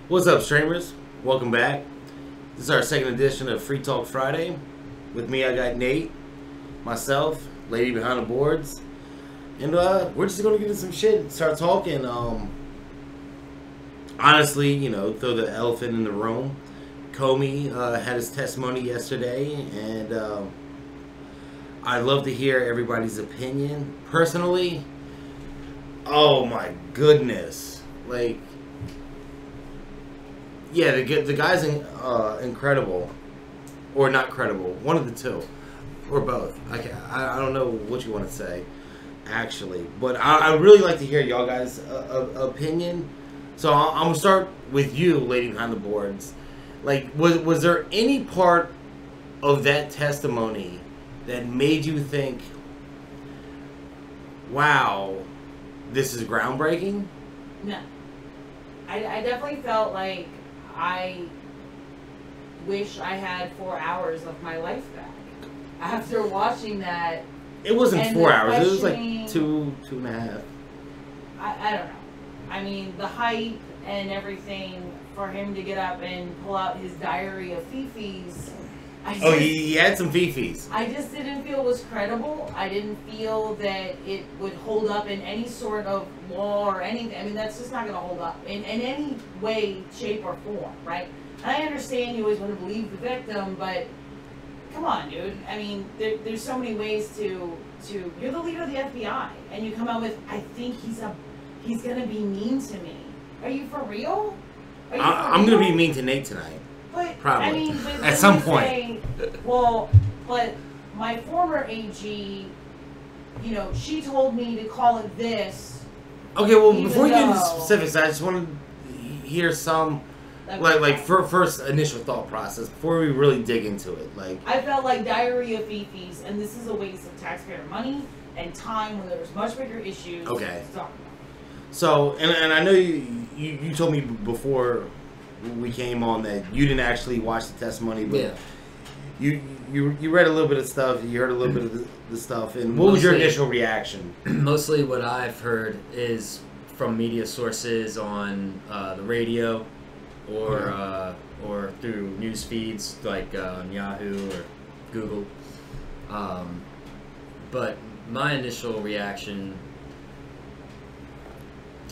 What's up, streamers? Welcome back. This is our second edition of Free Talk Friday. With me, I got Nate, myself, lady behind the boards, and we're just gonna get into some shit and start talking. Honestly, you know, throw the elephant in the room. Comey had his testimony yesterday, and I'd love to hear everybody's opinion. Personally, oh my goodness, like. Yeah, the guy's incredible, or not credible. One of the two, or both. I don't know what you want to say, actually. But I really like to hear y'all guys' opinion. So I'm gonna start with you, lady behind the boards. Like, was there any part of that testimony that made you think, "Wow, this is groundbreaking"? No, I definitely felt like. I wish I had 4 hours of my life back after watching that. It wasn't 4 hours. It was like two and a half. I don't know. I mean, the hype and everything for him to get up and pull out his diary of fifis. He had some fifis. I just didn't feel it was credible. I didn't feel that it would hold up in any sort of law or anything. I mean, that's just not going to hold up in any way, shape, or form, right? And I understand you always want to believe the victim, but come on, dude. I mean, there's so many ways to. You're the leader of the FBI, and you come out with, I think he's going to be mean to me. Are you for real? I'm going to be mean to Nate tonight. But, probably. I mean, at some point. Well, but my former AG, you know, she told me to call it this. Okay, well, before we get into specifics, I just want to hear some, like first initial thought process before we really dig into it. Like, I felt like diary of fifis, and this is a waste of taxpayer money and time when there's much bigger issues. Okay. To talk about. So, and I know you told me before we came on that you didn't actually watch the testimony, but you read a little bit of stuff, you heard a little bit of the stuff, and what was your initial reaction? Mostly what I've heard is from media sources on the radio or through news feeds like on Yahoo or Google. But my initial reaction,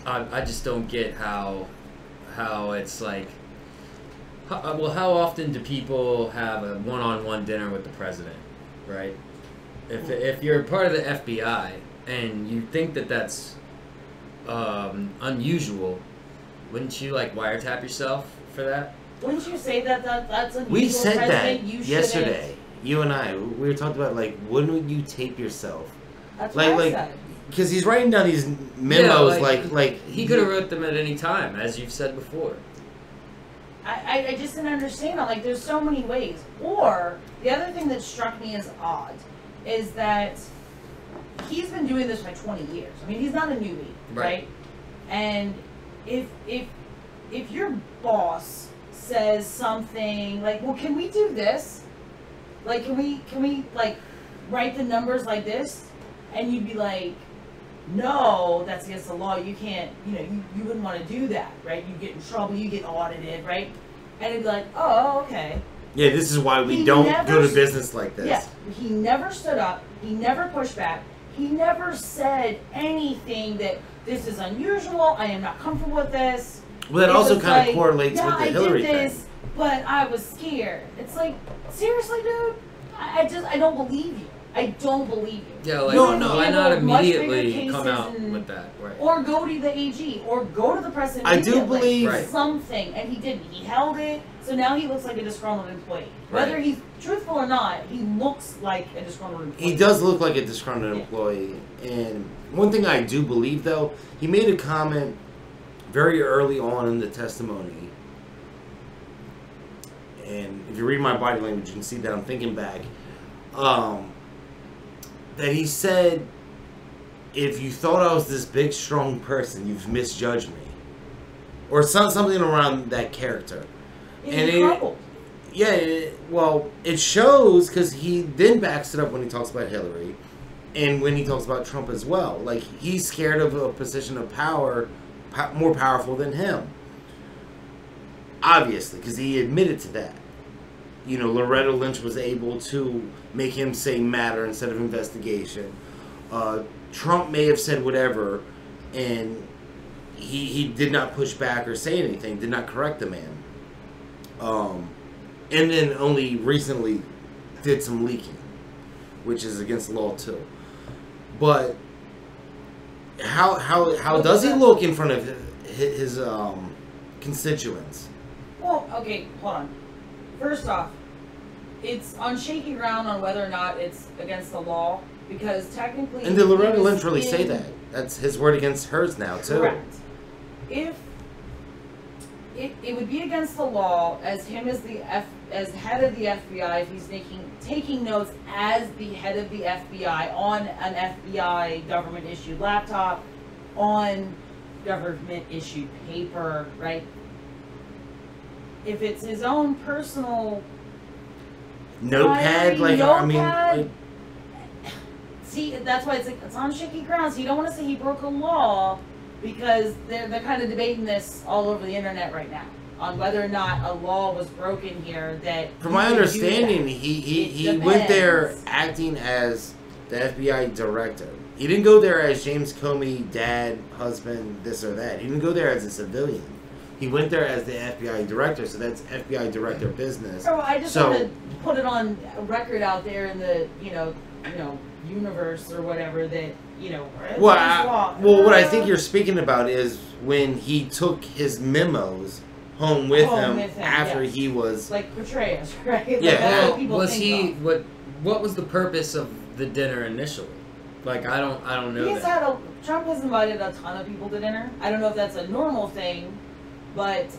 I just don't get how it's like. How often do people have a one-on-one dinner with the president, right? If you're part of the FBI and you think that that's unusual, wouldn't you like wiretap yourself for that? Wouldn't you say that that's unusual? We said that you yesterday. You and I, we were talking about like, wouldn't you tape yourself? That's what I said. Because he's writing down these memos, like he could have wrote them at any time, as you've said before. I just didn't understand that. Like, there's so many ways. Or, the other thing that struck me as odd is that he's been doing this for 20 years. I mean, he's not a newbie, right? And if your boss says something like, well, can we do this? Like, can we like, write the numbers like this? And you'd be like, no, that's against the law. You can't, you wouldn't want to do that, right? You get in trouble, you get audited, right? And it'd be like, oh, okay. Yeah, this is why we don't go to business like this. Yeah, he never stood up. He never pushed back. He never said anything that this is unusual. I am not comfortable with this. Well, that also kind of correlates with the Hillary thing. But I was scared. It's like, seriously, dude? I don't believe you. I don't believe you. Yeah, like, why not immediately come out with that? Right. Or go to the AG, or go to the president. I do believe something, and he didn't. He held it, so now he looks like a disgruntled employee. Whether he's truthful or not, he looks like a disgruntled employee. He does look like a disgruntled employee. And one thing I do believe, though, he made a comment very early on in the testimony. And if you read my body language, you can see that I'm thinking back. That he said, if you thought I was this big, strong person, you've misjudged me. Or something around that character. It shows because he then backs it up when he talks about Hillary. And when he talks about Trump as well. Like, he's scared of a position of power more powerful than him. obviously, because he admitted to that. You know, Loretta Lynch was able to make him say matter instead of investigation. Trump may have said whatever, and he did not push back or say anything, did not correct the man. And then only recently did some leaking, which is against the law too. But how does he look in front of his constituents? Well, okay, hold on. First off, it's on shaky ground on whether or not it's against the law, because technically... And did Loretta he was Lynch really say that? That's his word against hers now, too. Correct. If it would be against the law as him as head of the FBI, if he's taking notes as the head of the FBI on an FBI government issued laptop, on government issued paper, right? If it's his own personal notepad, notepad, see, that's why it's on shaky ground. So you don't want to say he broke a law, because they're kind of debating this all over the internet right now on whether or not a law was broken here. That from my understanding, he went there acting as the FBI director. He didn't go there as James Comey, dad, husband, this or that. He didn't go there as a civilian. He went there as the FBI director, so that's FBI director business. Oh, I just want to put it on record out there in the universe or whatever that what I think you're speaking about is when he took his memos home with him after he was like Petraeus, right? Yeah. Like, was he what was the purpose of the dinner initially? Like I don't know. Trump has invited a ton of people to dinner. I don't know if that's a normal thing. But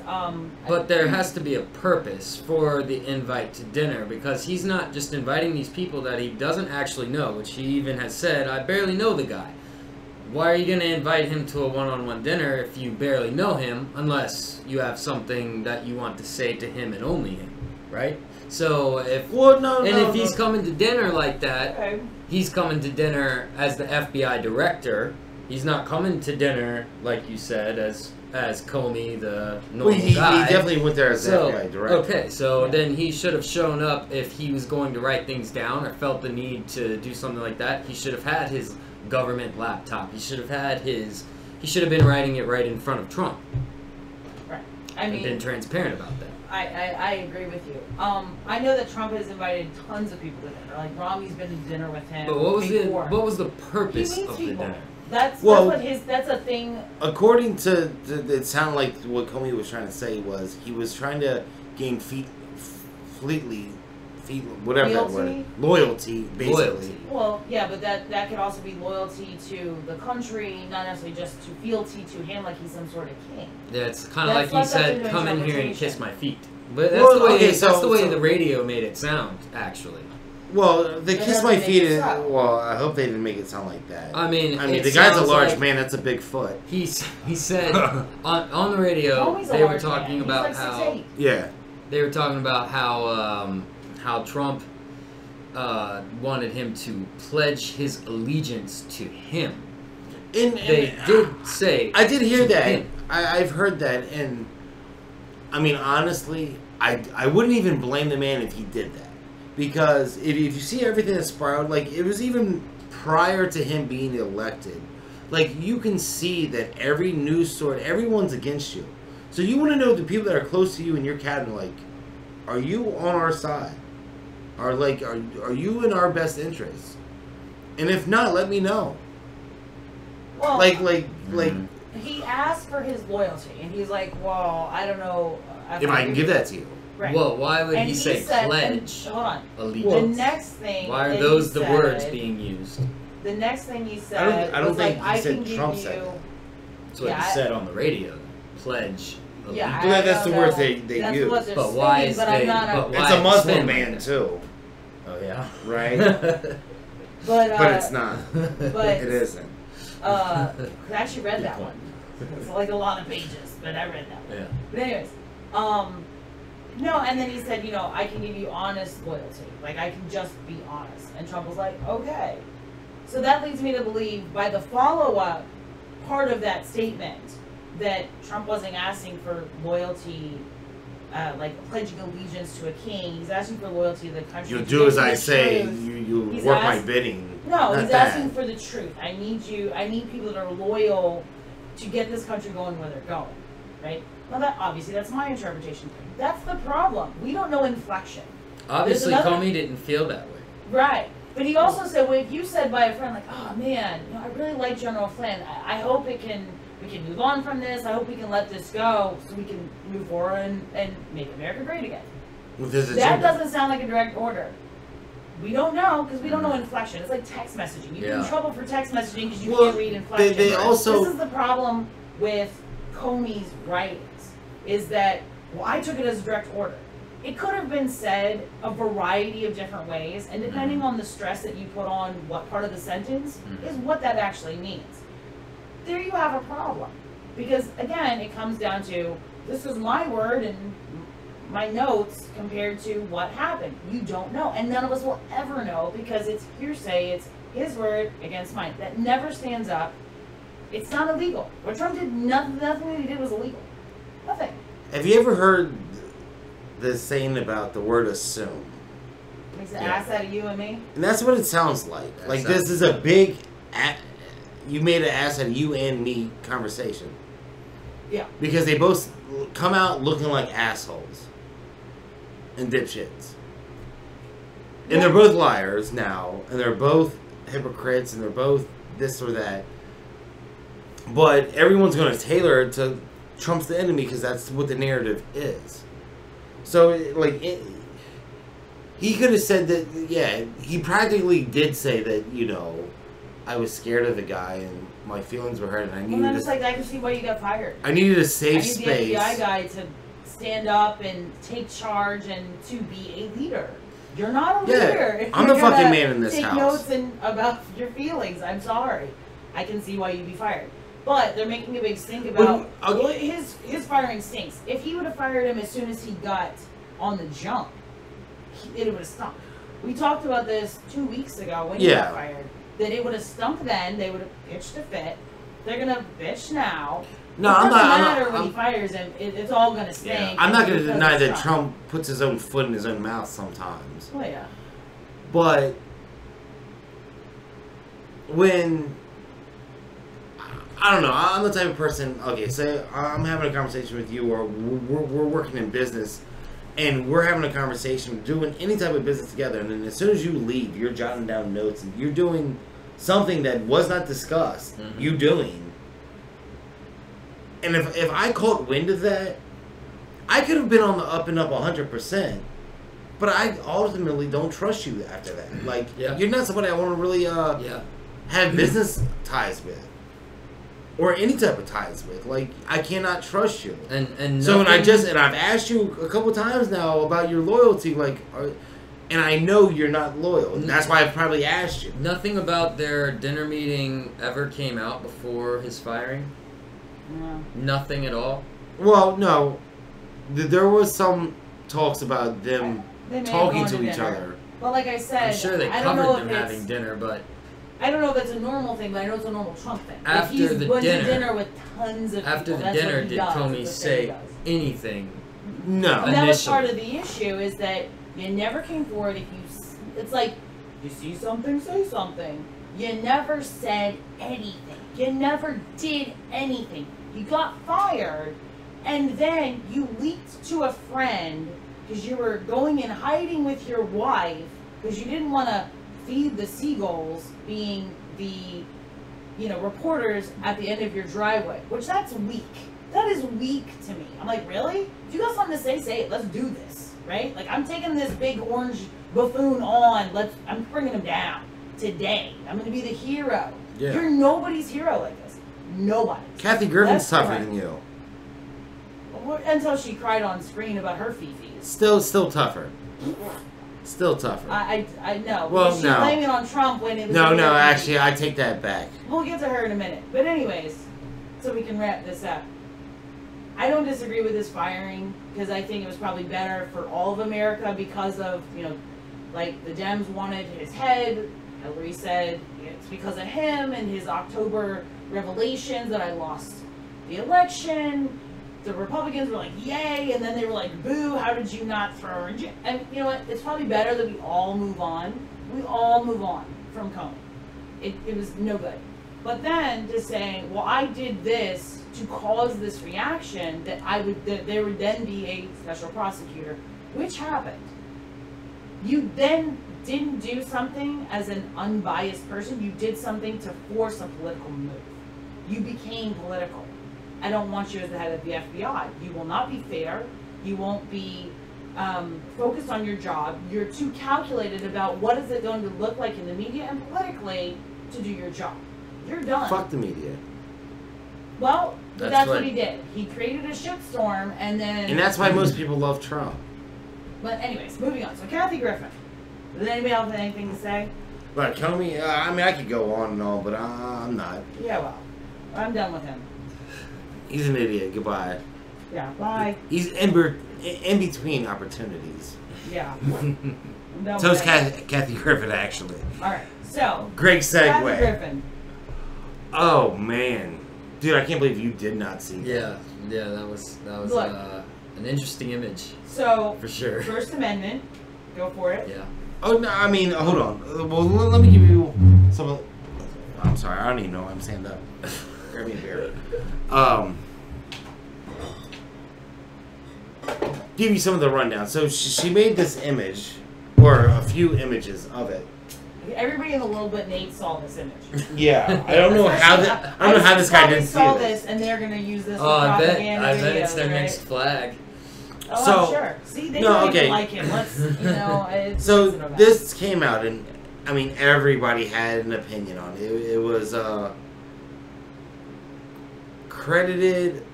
there has to be a purpose for the invite to dinner, because he's not just inviting these people that he doesn't actually know, which he even has said, I barely know the guy. Why are you going to invite him to a one-on-one dinner if you barely know him, unless you have something that you want to say to him and only him, right? So if he's coming to dinner like that, he's coming to dinner as the FBI director. He's not coming to dinner, like you said, as Comey, the normal guy. He definitely went there as the FBI director. Okay, so then he should have shown up if he was going to write things down or felt the need to do something like that. He should have had his government laptop. He should have been writing it right in front of Trump. Right. I mean, and been transparent about that. I agree with you. I know that Trump has invited tons of people to dinner. Like Romney's been to dinner with him. But what was the purpose of the dinner? That's a thing. According to it sounded like what Comey was trying to say was he was trying to gain loyalty, basically. Loyalty. Well, yeah, but that could also be loyalty to the country, not necessarily just to fealty to him like he's some sort of king. Yeah, it's kind of like he said, "Come in here and kiss my feet." But that's the way the radio made it sound, actually. Well, the kiss my feet. Well, I hope they didn't make it sound like that. I mean, the guy's a large man. That's a big foot. He said on the radio they were talking about how they were talking about how Trump wanted him to pledge his allegiance to him. They did say. I did hear that. I've heard that, and I mean, honestly, I wouldn't even blame the man if he did that. Because if you see everything that's spiraled, like, it was even prior to him being elected. Like, you can see that every news source, everyone's against you. So you want to know the people that are close to you in your cabinet, like, are you on our side? Are you in our best interest? And if not, let me know. Well, like he asked for his loyalty, and he's like, well, I don't know if I can give that to you. Right. Well, why would he say pledge? Hold on. Allegiance. The next thing. Why are those the words being used? The next thing he said. I don't think like, he said Trump said that. That's what he said on the radio. Pledge. Yeah, that's the words they use. But why is it's a Muslim man too. Oh yeah. Right. but it's not. But it isn't. I actually read that one. It's like a lot of pages, but I read that one. Yeah. But anyways, no, and then he said, I can give you honest loyalty. Like, I can just be honest. And Trump was like, okay. So that leads me to believe, by the follow-up part of that statement, that Trump wasn't asking for loyalty like pledging allegiance to a king. He's asking for loyalty to the country. You to do get as to I the say. truth. You He's work my asked- bidding. No, Not he's that. asking for the truth. I need people that are loyal to get this country going where they're going, right? Well, that's my interpretation. That's the problem. We don't know inflection. Obviously, another- Comey didn't feel that way. Right. But he also said, well, if you said by a friend, like, oh man, I really like General Flynn. I hope we can move on from this. I hope we can let this go so we can move forward and make America great again. With his That agenda. doesn't sound like a direct order. We don't know because we don't know inflection. It's like text messaging. You get in Yeah. trouble for text messaging because you Well, can't read inflection. they also- This is the problem with Comey's writings, is that, well, I took it as a direct order. It could have been said a variety of different ways, and depending on the stress that you put on what part of the sentence is what that actually means. There you have a problem. Because, again, it comes down to, this is my word and my notes compared to what happened. You don't know. And none of us will ever know because it's hearsay. It's his word against mine. That never stands up. It's not illegal. What Trump did, nothing that he did was illegal. Nothing. Have you ever heard the saying about the word assume? Makes an Yeah. ass out of you and me. And that's what it sounds like. That Like sounds- this is a big, you made an ass out of you and me conversation. Yeah. Because they both come out looking like assholes and dipshits. And they're both liars now, and they're both hypocrites, and they're both this or that. But everyone's going to tailor it to Trump's the enemy because that's what the narrative is. So, he could have said that, yeah, he practically did say that, I was scared of the guy and my feelings were hurt and I And needed then it's to, like, I can see why you got fired. I needed a I safe need space. the FBI guy to stand up and take charge and to be a leader. You're not a Yeah, leader. if I'm you're the fucking gonna man in this take house. notes about your feelings. I'm sorry. I can see why you'd be fired. But they're making a big stink about Well, his firing stinks. If he would have fired him as soon as he got on the jump, it would have stunk. We talked about this 2 weeks ago when he Yeah. got fired. That it would have stunk then. They would have pitched a fit. They're gonna bitch now. No, it I'm doesn't not. matter I'm, when he I'm, fires him. It's all gonna stink. yeah, I'm not going to because deny it's that Trump puts his own foot in his own mouth sometimes. Oh yeah. But when I don't know, I'm the type of person. Okay, say I'm having a conversation with you, or we're working in business, and we're having a conversation, doing any type of business together, and then as soon as you leave, you're jotting down notes and you're doing something that was not discussed. Mhm. You doing, and if I caught wind of that, I could have been on the up and up 100%. But I ultimately don't trust you after that. Like, Yeah. you're not somebody I want to really Yeah. have business ties with. Or any type of ties with. Like, I cannot trust you. And So, and nothing- I've asked you a couple times now about your loyalty, like, and I know you're not loyal. And that's why I've probably asked you. nothing about their dinner meeting ever came out before his firing. Yeah. Nothing at all. Well, no. There was some talks about them They may have talking gone to each dinner. other. But like I said, I'm sure they I don't know covered if them it's, having dinner, but I don't know if it's a normal thing, but I know it's a normal Trump thing. After if he's the went dinner- to dinner with tons of after people, the that's dinner, what he did does. Comey It's the thing he say does. anything? No. And that was part of initially. the issue is that you never came forward. If you, it's like you see something, say something. You never said anything. You never did anything. You got fired, and then you leaked to a friend because you were going and hiding with your wife because you didn't want to feed the seagulls, being the reporters at the end of your driveway. Which that's weak. That is weak to me. I'm like, really? If you got something to say it. Let's do this, right? Like, I'm taking this big orange buffoon on. I'm bringing him down today. I'm going to be the hero. Yeah. You're nobody's hero like this. Nobody. Kathy Griffin's That's tougher correct. than you. Until she cried on screen about her fifis. Still tougher. Still tougher. I know. Well, She's no. blaming it on Trump when it was. No, her no, fifi. actually, I take that back. We'll get to her in a minute. But anyways, so we can wrap this up. I don't disagree with his firing because I think it was probably better for all of America because of, like the Dems wanted his head. Hillary said it's because of him and his October revelations that I lost the election. the Republicans were like, yay, and then they were like, boo, how did you not throw her in jail? And you know what? It's probably better that we all move on. We all move on from Comey. It was no good. But then to say, well, I did this to cause this reaction that there would then be a special prosecutor, which happened. You then didn't do something as an unbiased person. You did something to force a political move. You became political. I don't want you as the head of the FBI. You will not be fair. You won't be focused on your job. You're too calculated about what is it going to look like in the media and politically to do your job. You're done. Fuck the media. Well, that's what he did. He created a shitstorm and then... And that's why most people love Trump. But anyways, moving on. So Kathy Griffin. Does anybody else have anything to say? But Comey, I mean, I could go on and on, but I'm not. Yeah, well, I'm done with him. He's an idiot. Goodbye. Yeah, bye. He's in between opportunities. Yeah. I'm done So with is him. Kathy Griffin, actually. All right, so Great segue. Kathy Griffin. Oh, man. Dude, I can't believe you did not see that. Yeah, that was Look. an interesting image So for sure. First Amendment, go for it. Yeah. Oh, no, I mean, hold on. Well, let me give you some of... I'm sorry, I don't even know why I'm standing up. Grab me a beer. Give you some of the rundown. So she made this image, or a few images of it. Everybody in the world but Nate saw this image. Yeah, I don't know how this guy didn't see saw this. this, and they're gonna use this. Oh, I bet videos, it's their right? next flag. Oh, So- I'm sure. See, they no, don't okay. even like him. Let's, it's So it's about this came out, and I mean, everybody had an opinion on it. It was credited.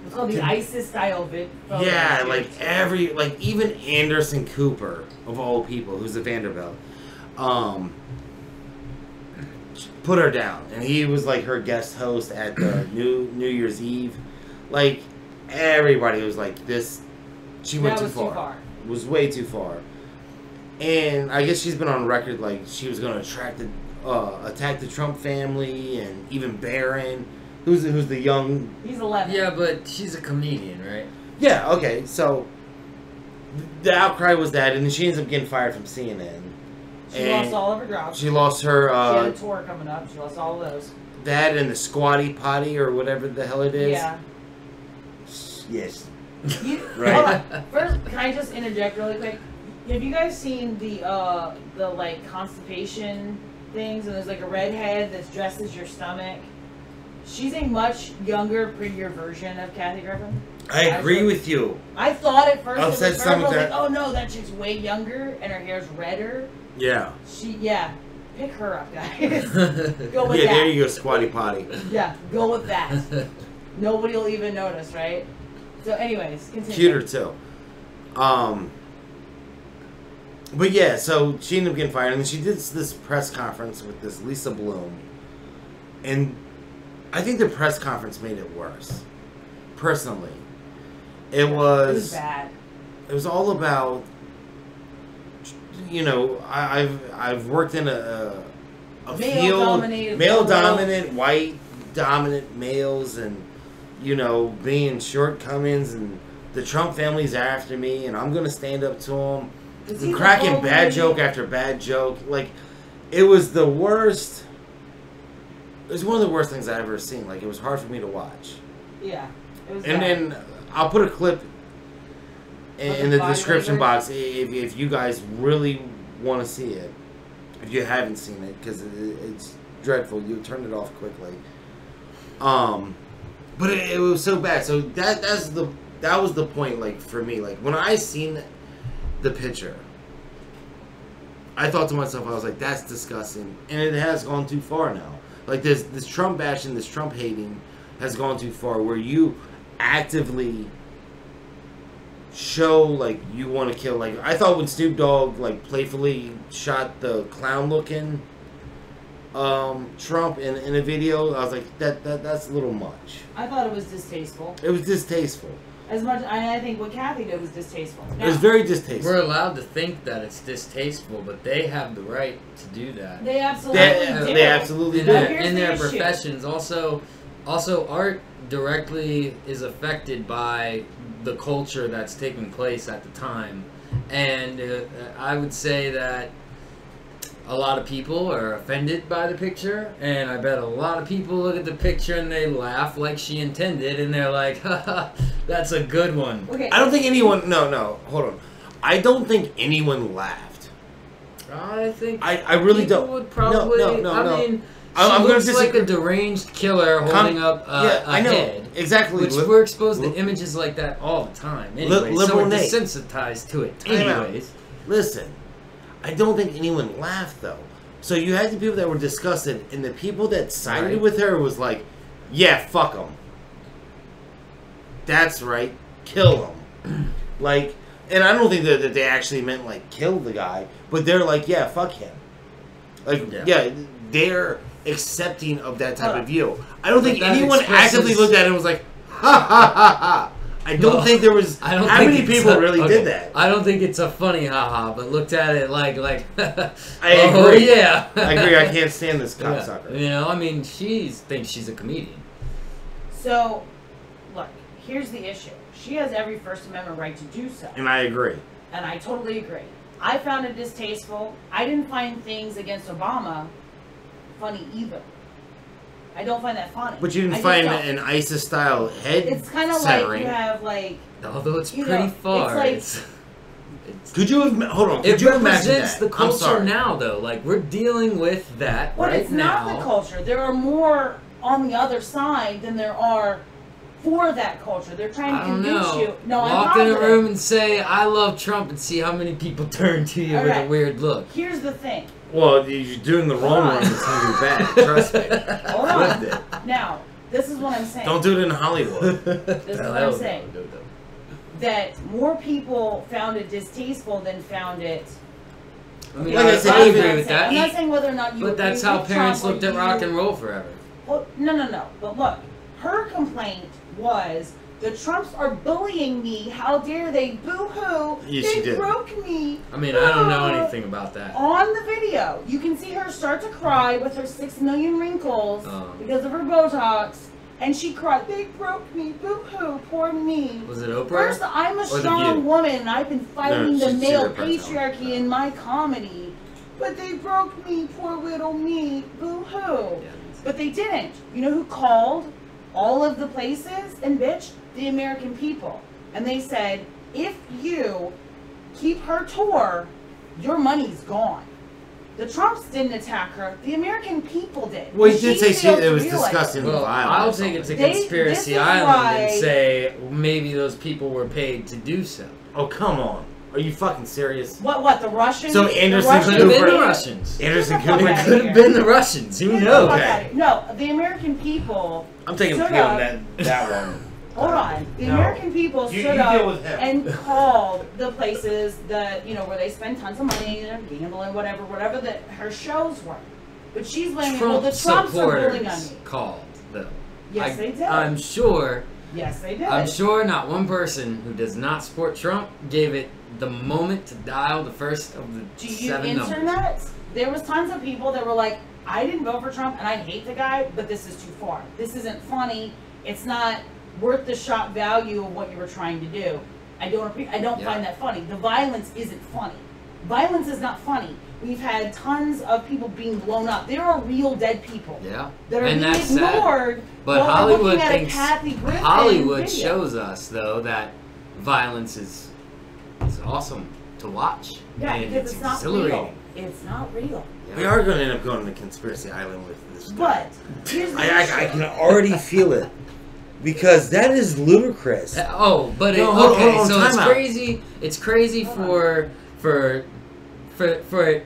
It's called the ISIS style vid. photo Yeah, shoot. like even Anderson Cooper of all people, who's a Vanderbilt, put her down, and he was like her guest host at the New Year's Eve. Like everybody was like, this. She went That too was too far. far. It was way too far. And I guess she's been on record like she was going to attack the Trump family, and even Barron, who's the young. He's 11. Yeah, but she's a comedian, right? Yeah. Okay. So the outcry was that, and then she ends up getting fired from CNN. She And lost all of her jobs. She lost her She had a tour coming up. She lost all of those. that and the squatty potty or whatever the hell it is. Yeah. Yes. Right. Hold on. First, can I just interject really quick? Have you guys seen the like constipation things? And there's like a redhead that's dressed as your stomach. She's a much younger, prettier version of Kathy Griffin. I agree with you. I thought at first I'll it was say her, something but I was that- like, oh no, that chick's way younger and her hair's redder. Yeah. Pick her up, guys. Go with Yeah, that. there you go, squatty potty. Yeah, go with that. Nobody will even notice, right? So, anyways, continue. Cuter too. But yeah, so she ended up getting fired, and then she did this press conference with this Lisa Bloom, and I think the press conference made it worse. Personally, it was bad. It was all about, you know, I've worked in a field, male dominant, white dominant males, and you know, being shortcomings, and the Trump family's after me, and I'm gonna stand up to them. And cracking bad joke after bad joke. Like, it was the worst. It was one of the worst things I've ever seen. Like, it was hard for me to watch. Yeah. It was And bad. then I'll put a clip in the description box if you guys really want to see it. If you haven't seen it, because it's dreadful. You turn it off quickly. But it was so bad. So that was the point. Like, for me, like when I seen the picture, I thought to myself, I was like, that's disgusting, and it has gone too far now. Like this Trump bashing, this Trump hating has gone too far, where you actively show like you want to kill. Like, I thought when Snoop Dogg like playfully shot the clown looking Trump in a video, I was like, that's a little much. I thought it was distasteful. It was distasteful. As much, I think what Kathy did was distasteful. It was very distasteful. We're allowed to think that it's distasteful, but they have the right to do that. They absolutely do. They absolutely in do. their, Here's in the their issue. professions. Also, Also, art directly is affected by the culture that's taking place at the time. And I would say that a lot of people are offended by the picture, and I bet a lot of people look at the picture and they laugh like she intended, and they're like, haha, that's a good one. Okay. I don't think anyone. No, hold on. I don't think anyone laughed. I think I really people don't. would probably. No. I mean, I'm she gonna looks like disagree. a deranged killer holding up Yeah, a I know head. exactly. Which we're exposed to images like that all the time. Anyway, so liberal we're Nate. desensitized to it. Time out. Anyways, Listen, I don't think anyone laughed though. So you had the people that were disgusted, and the people that sided Right. with her was like, "Yeah, fuck them." That's right, kill them. Like, and I don't think that they actually meant like kill the guy, but they're like, "Yeah, fuck him." Like, yeah, they're accepting of that type of view. I don't think that anyone expresses- actively looked at it and was like, "Ha ha ha ha." I don't think there was. I don't how think many it's people a- really okay, did that? I don't think it's a funny haha, but looked at it like I oh, agree. yeah. I agree. I can't stand this Yeah. cocksucker. You know, I mean, she thinks she's a comedian. So, look, here's the issue. She has every First Amendment right to do so. And I agree. And I totally agree. I found it distasteful. I didn't find things against Obama funny either. I don't find that funny. But you I didn't just find don't. an ISIS-style head It's kind of like severing. you have like. Although it's You pretty know, far. it's Could you have... Hold on. It Could you imagine represents that? the I'm culture sorry. now, though. Like, we're dealing with that But right it's now. not the culture. There are more on the other side than there are for that culture. They're trying to I don't convince know. you. No, Walk I'm in a positive. room and say, I love Trump, and see how many people turn to you with a Alright. weird look. Here's the thing. Well, you're doing the wrong one. It's going to be bad. Trust me. Hold Lived on. it. Now, this is what I'm saying. Don't do it in Hollywood. This is what I'm saying. That more people found it distasteful than found it. I mean, Like I said, I even- agree with that. I'm not saying whether or not you. But that's agree how with parents Trump or looked at you- rock and roll forever. Well, no. But look, her complaint was the Trumps are bullying me. How dare they? Boo hoo! Yes, she They did. broke me. I mean, I don't know Ah. anything about that. On the video, you can see her start to cry with her 6 million wrinkles Oh. because of her Botox, and she cried. They broke me. Boo hoo! Poor me. Was it Oprah? First, I'm a Or The strong View? woman, and I've been fighting No, the she's male a person. patriarchy in my comedy. But they broke me, poor little me. Boo hoo. Yeah. But they didn't. You know who called all of the places and bitch? The American people. And they said, if you keep her tour, your money's gone. The Trumps didn't attack her. The American people did. Well, he did She say failed it to was realize disgusting. Well, Violent I'll or take it to something. This Conspiracy is Island why- and say maybe those people were paid to do so. Oh, come on. Are you fucking serious? What, the Russians? So The Anderson Russians Could have been Cooper- the did- Russians. Anderson Get the fuck Cooper outta Could here. have been the Russians. Who Get the knows? fuck Okay. outta here. No, the American people. I'm taking Stood P on up. that one. Hold on. The No. American people You- stood you up deal with him. and called the places that, where they spend tons of money, gambling, whatever that her shows were. But she's blaming, well, Trump the Trumps are bullying on supporters me. called, though. Yes, they did. I'm sure. Yes, they did. I'm sure not one person who does not support Trump gave it the moment to dial the first of the Do you 7 numbers. internet? There was tons of people that were like, I didn't vote for Trump and I hate the guy, but this is too far. This isn't funny. It's not worth the shot value of what you were trying to do. I don't Yeah. find that funny. The violence isn't funny. Violence is not funny. We've had tons of people being blown up. There are real dead people Yeah, that are and being that's sad. ignored. But while we're Hollywood looking at a thinks Kathy Griffin Hollywood video. shows us though that violence is awesome to watch. Yeah, and because it's it's not exhilarating. real. It's not real. Yeah. We are going to end up going to Conspiracy Island with this guy. But here's the I issue. can already feel it. Because that is ludicrous. Oh, but No, it, hold okay, on, so time it's out. crazy. It's crazy for it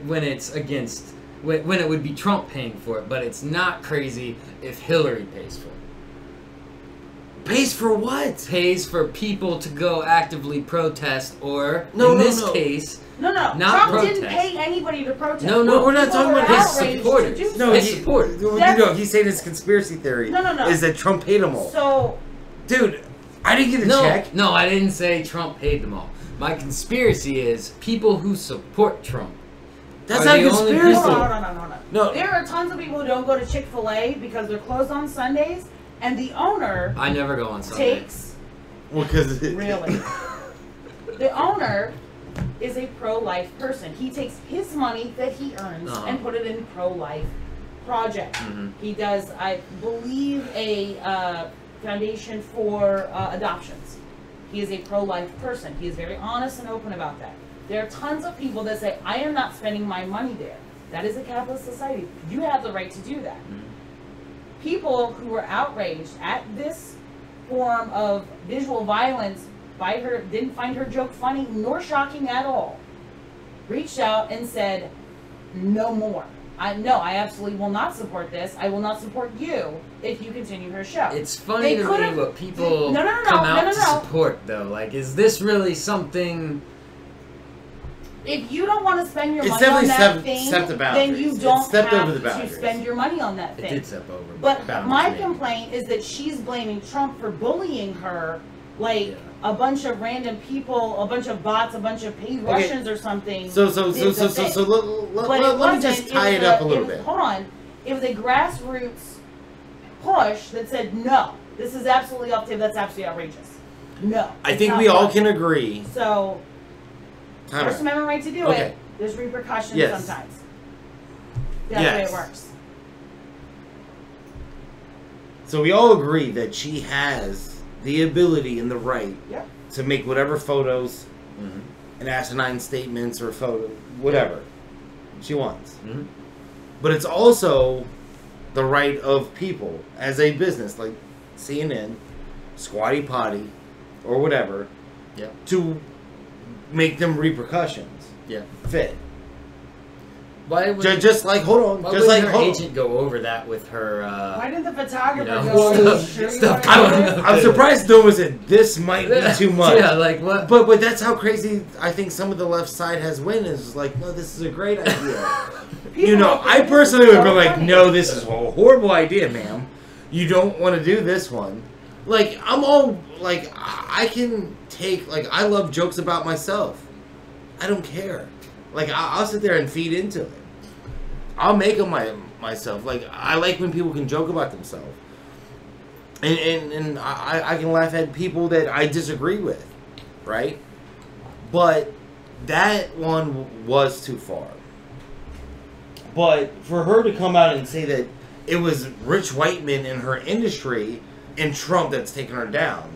when it's against when it would be Trump paying for it, but it's not crazy if Hillary pays for it. Pays for what? Pays for people to go actively protest, or No, in no, this no. case, No, Not Trump didn't protest. pay anybody to protest. No, no, we're not People talking were about his outraged to supporters. do No, so. His supporters. That's- He's saying his conspiracy theory No. is that Trump paid them all. So, Dude, I didn't get a No, check. no, I didn't say Trump paid them all. My conspiracy is people who support Trump. That's Are not the only conspiracy. hold on. No. There are tons of people who don't go to Chick-fil-A because they're closed on Sundays, And the owner I never go on Sunday. takes Well, because really. The owner is a pro-life person. He takes his money that he earns and put it in pro-life project. He does, I believe, a foundation for adoptions. He is a pro-life person. He is very honest and open about that. There are tons of people that say, I am not spending my money there. That is a capitalist society. You have the right to do that. People who were outraged at this form of visual violence by her, didn't find her joke funny nor shocking at all, reached out and said, no more. I absolutely will not support this. I will not support you if you continue her show. It's funny to me what people come out to support, though. Like, is this really something... If you don't want to spend your it's money on definitely that thing, stepped the then you boundaries. don't It stepped have over the to boundaries. spend your money on that thing. It did step over. But boundaries, my maybe. complaint is that she's blaming Trump for bullying her, like a bunch of random people, a bunch of bots, a bunch of paid Russians or something. So let me just tie it up a little bit. Hold on. It was a grassroots push that said, no, this is absolutely off the table. That's absolutely outrageous. No. I think we all can agree. So, First Amendment right to do it. There's repercussions sometimes. That's the way it works. So we all agree that she has the ability and the right to make whatever photos and asinine statements or whatever she wants. But it's also the right of people as a business, like CNN, Squatty Potty, or whatever, to make them repercussions. Fit. Why would just like hold on, just like her agent go over that with her? Why didn't the photographer go? Stuff. I'm surprised no one said this might be too much. Yeah, like what? But that's how crazy I think some of the left side has went. Is like, no, this is a great idea. You know, I personally would be like, no, this is a horrible idea, ma'am. You don't want to do this one. Like, I'm all like, I can take, like, I love jokes about myself. I don't care. Like, I'll sit there and feed into it. I'll make them myself. Like, I like when people can joke about themselves. And I can laugh at people that I disagree with, right? But that one was too far. But for her to come out and say that it was rich white men in her industry and Trump that's taking her down.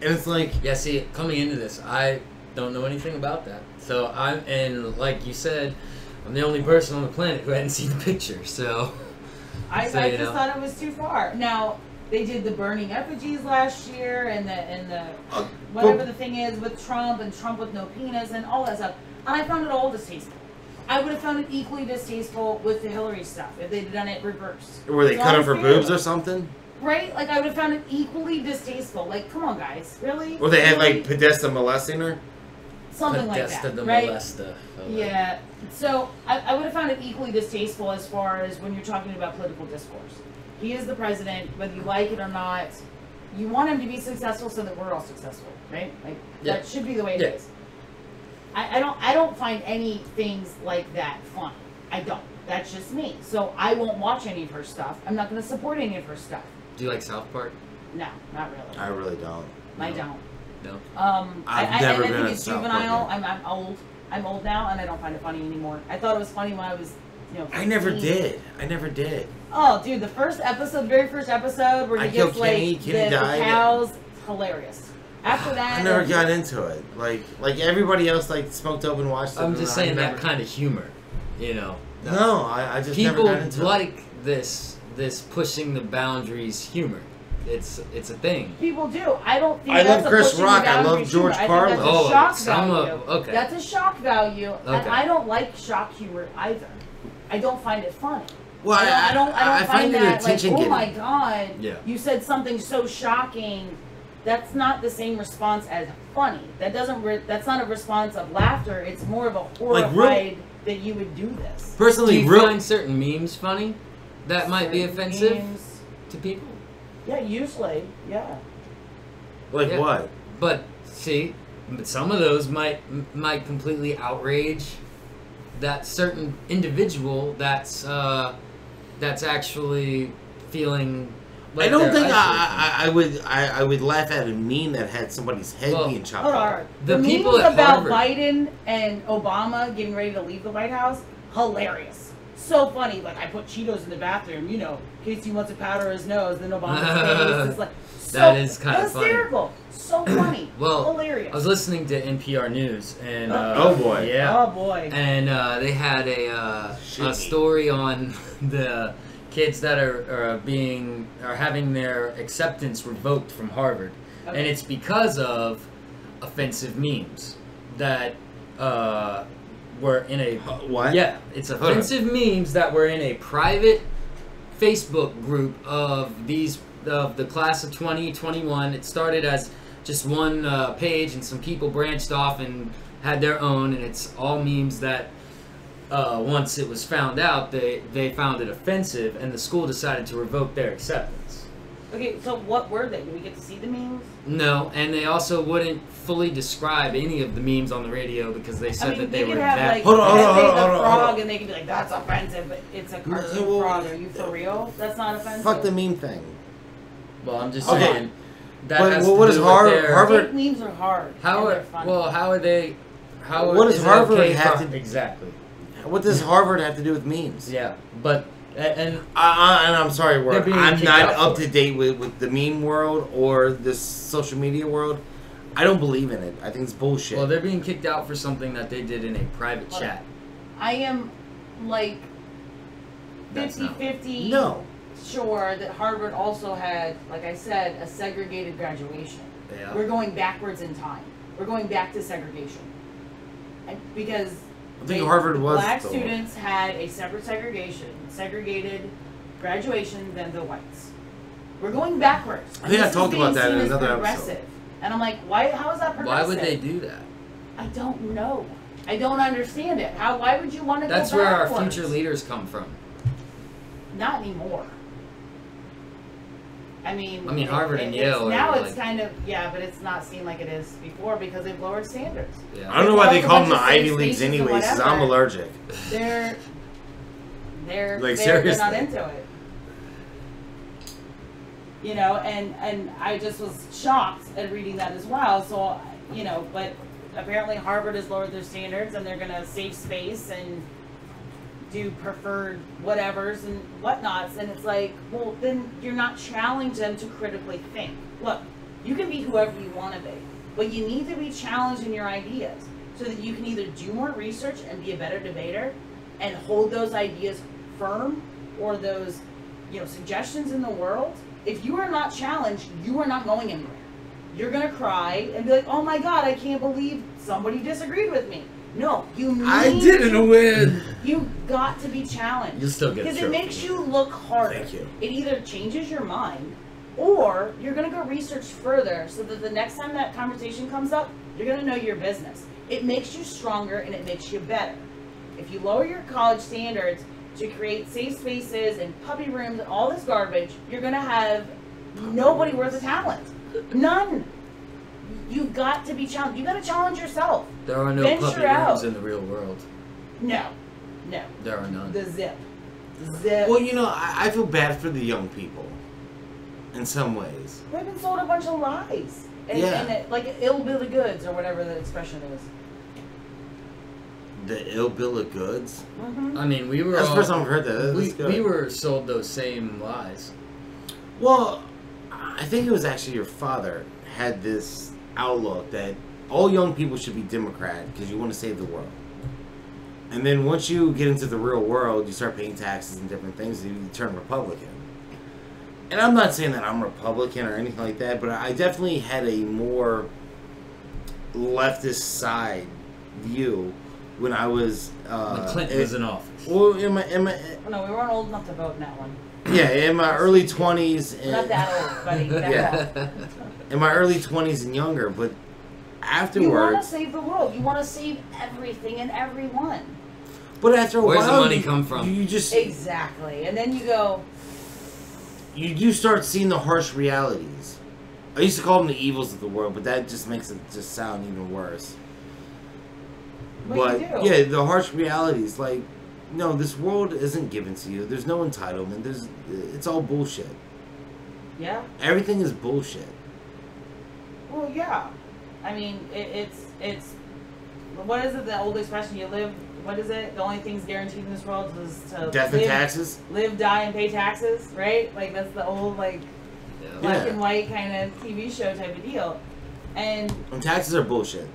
And it's like... Yeah, see, coming into this, I don't know anything about that. So and like you said, I'm the only person on the planet who hadn't seen the picture, so... I just thought it was too far. Now, they did the burning effigies last year and the whatever the thing is with Trump and Trump with no penis and all that stuff. And I found it all distasteful. I would have found it equally distasteful with the Hillary stuff if they'd done it reverse. Were they cutting for boobs or something? Right? Like, I would have found it equally distasteful. Like, come on, guys. Really? Or they had, like, Podesta molesting her? Something like that, right? Yeah. So, I would have found it equally distasteful as far as when you're talking about political discourse. He is the president, whether you like it or not. You want him to be successful so that we're all successful, right? Like, that should be the way it is. I don't find any things like that funny. I don't. That's just me. So I won't watch any of her stuff. I'm not going to support any of her stuff. Do you like South Park? No, not really. I really don't. I don't. No. I've never been think a it's South juvenile. Park. I'm old. I'm old now, and I don't find it funny anymore. I thought it was funny when I was, 15. I never did. Oh, dude, the very first episode where he gets like Kenny the died. cows, hilarious. After that, I never got into it. Like everybody else, like smoked up and watched it. I'm just saying that kind of humor, you know. No, I just people never got into like this pushing the boundaries humor. It's a thing. People do. I don't think I that's love Chris pushing Rock. the I love boundaries George humor. Carlin. I think that's a shock value. Okay. That's a shock value, and Okay. I don't like shock humor either. I don't find it funny. Well, I don't find it that attention like, oh getting. my god, Yeah. you said something so shocking. That's not the same response as funny. That's not a response of laughter. It's more of a horrified that you would do this. Personally, do you find certain memes funny that might be offensive to people? Yeah, usually, yeah. Like what? But see, some of those might completely outrage that certain individual that's actually feeling I don't think they're I would laugh at a meme that had somebody's head Well, being chopped Hold off. on. The The people memes at about Harvard- Biden and Obama getting ready to leave the White House, hilarious. So funny. Like, I put Cheetos in the bathroom, you know, in case he wants to powder his nose. Then Obama's face is like, so That is kinda funny. hysterical. So funny. Well, hilarious. I was listening to NPR News, and Oh, boy. yeah, Oh boy. and they had a Shit. story on the kids that are having their acceptance revoked from Harvard, Okay. and it's because of offensive memes that were in a What? yeah, it's Hold on. offensive memes that were in a private Facebook group of the class of 2021. It started as just one page, and some people branched off and had their own, and it's all memes that once it was found out, they found it offensive, and the school decided to revoke their acceptance. Okay, so what were they? Did we get to see the memes? No, and they also wouldn't fully describe any of the memes on the radio because they said I mean, that they they could were have that. like Hold on, hold on, Pepe hold on, the hold on, frog, hold on. and they could be like, "That's offensive," but it's a cartoon Well, frog. Are you for real? That's not offensive. Fuck the meme thing. Well, I'm just Okay. saying. That But has what to is do with Harvard- their- Harvard- Fake memes are hard. How and are they're funny. well? How are they? How What does is it Harvard okay have for- to- exactly? What does Harvard have to do with memes? Yeah, but and And I'm sorry, They're Ward. being I'm kicked not out for up to it. date with the meme world or this social media world. I don't believe in it. I think it's bullshit. well, they're being kicked out for something that they did in a private Hold chat. I am like That's not- 50-50 no. sure that Harvard also had, like I said, a segregated graduation. Yeah. We're going backwards in time. We're going back to segregation. Because I think Harvard was black the- students had a separate segregated graduation than the whites. We're going backwards. I think I This is talked about being that in seen as another progressive. episode. And I'm like, why? How is that Why progressive? would they do that? I don't know. I don't understand it. How? Why would you want to That's go where our backwards? future leaders come from. Not anymore. I mean, Harvard and Yale are now it's like- kind of but it's not seen like it is before because they've lowered standards. Yeah. I don't know why they It's call a them the bunch of Ivy safe Leagues spaces and anyways, because I'm whatever. allergic. They're Like, they're not seriously. into it. You know, and I just was shocked at reading that as well. So but apparently Harvard has lowered their standards and they're gonna save space and do preferred whatevers and whatnots, and it's like, well, then you're not challenging them to critically think. Look, you can be whoever you want to be, but you need to be challenged in your ideas so that you can either do more research and be a better debater and hold those ideas firm or those suggestions in the world. If you are not challenged, you are not going anywhere. You're gonna cry and be like, oh my god, I can't believe somebody disagreed with me. No, you need I didn't win. You got to be challenged. You'll still get a because it trophy. makes you look harder. Thank you. It either changes your mind, or you're gonna go research further, so that the next time that conversation comes up, you're gonna know your business. It makes you stronger and it makes you better. If you lower your college standards to create safe spaces and puppy rooms and all this garbage, you're gonna have nobody worth a talent. None. You've got to be challenged. You got to challenge yourself. There are no Venture puppy out. rooms in the real world. No. There are none. The zip. Well, I feel bad for the young people in some ways. They've been sold a bunch of lies. And, Yeah. and like ill bill of goods or whatever the expression is. The ill bill of goods. Mm-hmm. I mean, we were That's the all, first time I've heard that. That's good. we were sold those same lies. Well, I think it was actually your father had this outlook that all young people should be Democrat because you want to save the world. And then once you get into the real world, you start paying taxes and different things, and you turn Republican. And I'm not saying that I'm Republican or anything like that, but I definitely had a more leftist side view when I was When Clinton was in office. well, in my No, we weren't old enough to vote in that one. yeah, in my early 20s. We're not that old, buddy. Yeah. In my early 20s and younger, but You want to afterwards, save the world. You want to save everything and everyone. but after a Where's the while, money come from? You just Exactly. And then you go, you do start seeing the harsh realities. I used to call them the evils of the world, but that just makes it just sound even worse. But you do. yeah, the harsh realities, like, no, this world isn't given to you. There's no entitlement. It's all bullshit. Yeah. Everything is bullshit. Well, yeah. I mean, it's what is it? The old expression: you live. What is it? The only things guaranteed in this world is to Death and taxes. Live, die, and pay taxes. Right? Like that's the old like black Yeah. and white kind of TV show type of deal. And taxes are bullshit.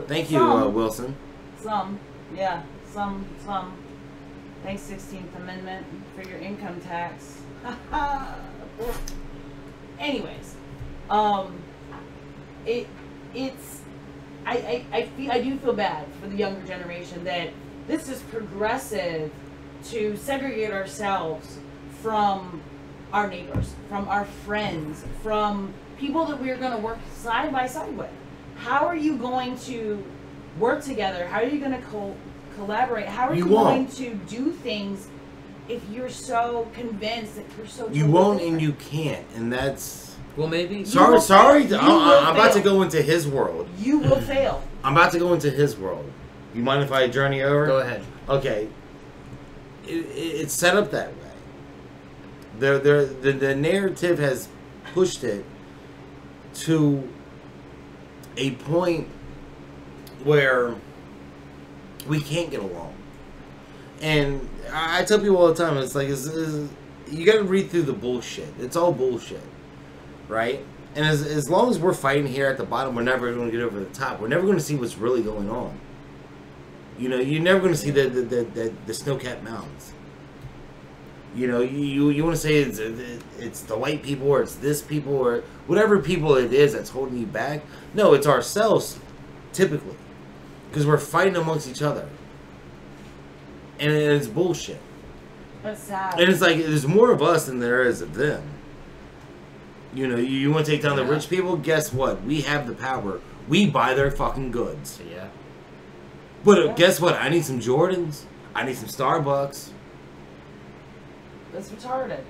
Thank you, some, Wilson. Some, yeah, some. Thanks, 16th Amendment for your income tax. Anyways, it's I do feel bad for the younger generation that this is progressive to segregate ourselves from our neighbors, from our friends, from people that we're going to work side by side with. How are you going to work together? How are you going to collaborate? How are you going to do things if you're so convinced that you're so You won't and you can't, and that's... Well, maybe... Sorry, I'm about to fail. go into his world. You will fail. I'm about to go into his world. You mind if I journey over? Go ahead. Okay. It's set up that way. The narrative has pushed it to a point where we can't get along. And I tell people all the time, it's like, you got to read through the bullshit. It's all bullshit, right? And as long as we're fighting here at the bottom, we're never going to get over the top. We're never going to see what's really going on. You know, you're never going to see the snow-capped mountains. You know, you want to say it's the white people or it's this people or whatever people it is that's holding you back. No, it's ourselves, typically. Because we're fighting amongst each other. And it's bullshit. That's sad. And it's like, there's more of us than there is of them. You know, you want to take down the rich people? Guess what? We have the power. We buy their fucking goods. Yeah. But guess what? I need some Jordans. I need some Starbucks. That's retarded.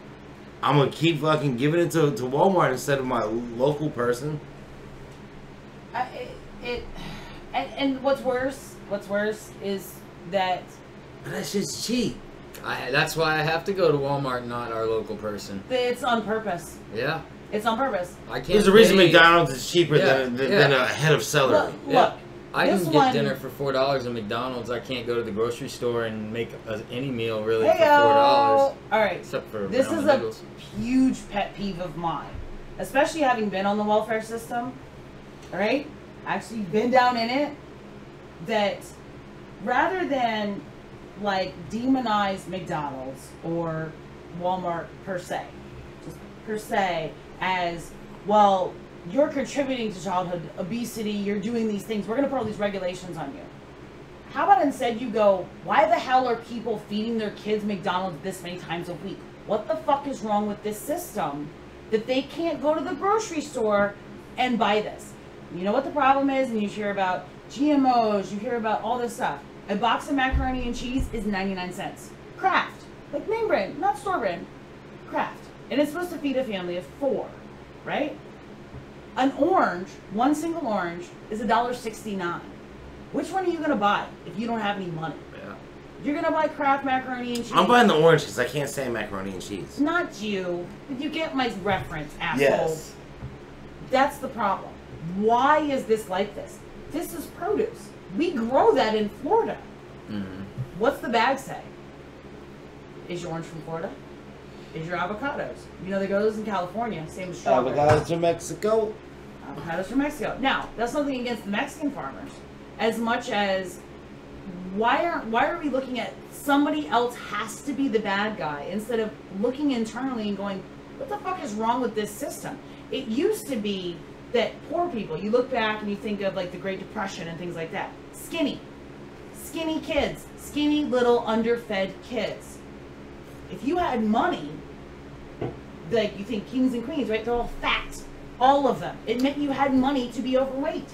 I'm going to keep fucking giving it to Walmart instead of my local person. And what's worse is that... But that's just cheap. That's why I have to go to Walmart, not our local person. It's on purpose. Yeah. It's on purpose. I can't. There's a reason McDonald's is cheaper than a head of celery. Look, I can get dinner for $4 at McDonald's. I can't go to the grocery store and make any meal really for $4. All right. Except for this is ramen noodles. A huge pet peeve of mine, especially having been on the welfare system. All right, actually been down in it. That rather than like demonize McDonald's or Walmart per se, as well, you're contributing to childhood obesity, you're doing these things, we're going to put all these regulations on you. How about instead you go, why the hell are people feeding their kids McDonald's this many times a week? What the fuck is wrong with this system that they can't go to the grocery store and buy this? You know what the problem is? And you hear about GMOs, you hear about all this stuff. A box of macaroni and cheese is 99 cents. Kraft, like name brand, not store brand, Kraft. And it's supposed to feed a family of 4, right? An orange, one single orange, is $1.69. Which one are you going to buy if you don't have any money? Yeah. You're going to buy Kraft macaroni and cheese. I'm buying the orange because I can't stand macaroni and cheese. Not you, but you get my reference, asshole. Yes. That's the problem. Why is this like this? This is produce. We grow that in Florida. Mm-hmm. What's the bag say? Is your orange from Florida? Is your avocados? You know, they grow those in California. Same with strawberries. Avocados from Mexico. Avocados from Mexico. Now, that's nothing against the Mexican farmers, as much as why are we looking at somebody else has to be the bad guy instead of looking internally and going, what the fuck is wrong with this system? It used to be that poor people, you look back and you think of like the Great Depression and things like that, skinny kids, skinny little underfed kids. If you had money, like you think kings and queens, right? They're all fat, all of them. It meant you had money to be overweight.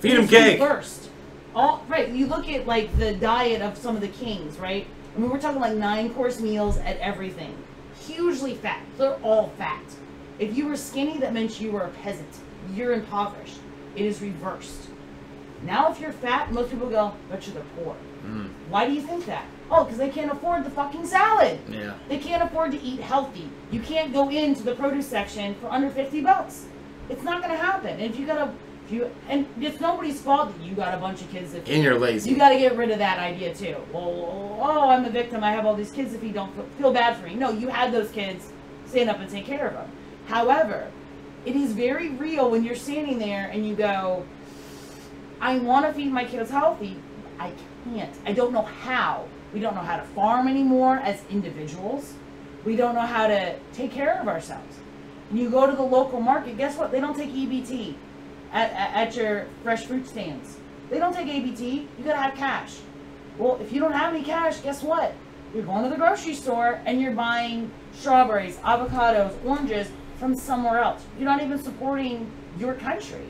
Feed them cake. First, all right. You look at like the diet of some of the kings, right? I mean, we're talking like 9-course meals at everything, hugely fat. They're all fat. If you were skinny, that meant you were a peasant. You're impoverished. It is reversed. Now if you're fat, most people go, but you're the poor. Why do you think that? Oh, because they can't afford the fucking salad. Yeah. They can't afford to eat healthy. You can't go into the produce section for under $50. It's not going to happen. And and it's nobody's fault that you got a bunch of kids that And you're lazy. You got to get rid of that idea too. Well, oh, I'm a victim. I have all these kids. If you don't feel bad for me, no, you had those kids. Stand up and take care of them. However, it is very real when you're standing there and you go, I want to feed my kids healthy. I can't. I don't know how. We don't know how to farm anymore as individuals. We don't know how to take care of ourselves. And you go to the local market, guess what? They don't take EBT at your fresh fruit stands. They don't take EBT. You gotta have cash. Well, if you don't have any cash, guess what? You're going to the grocery store and you're buying strawberries, avocados, oranges from somewhere else. You're not even supporting your country.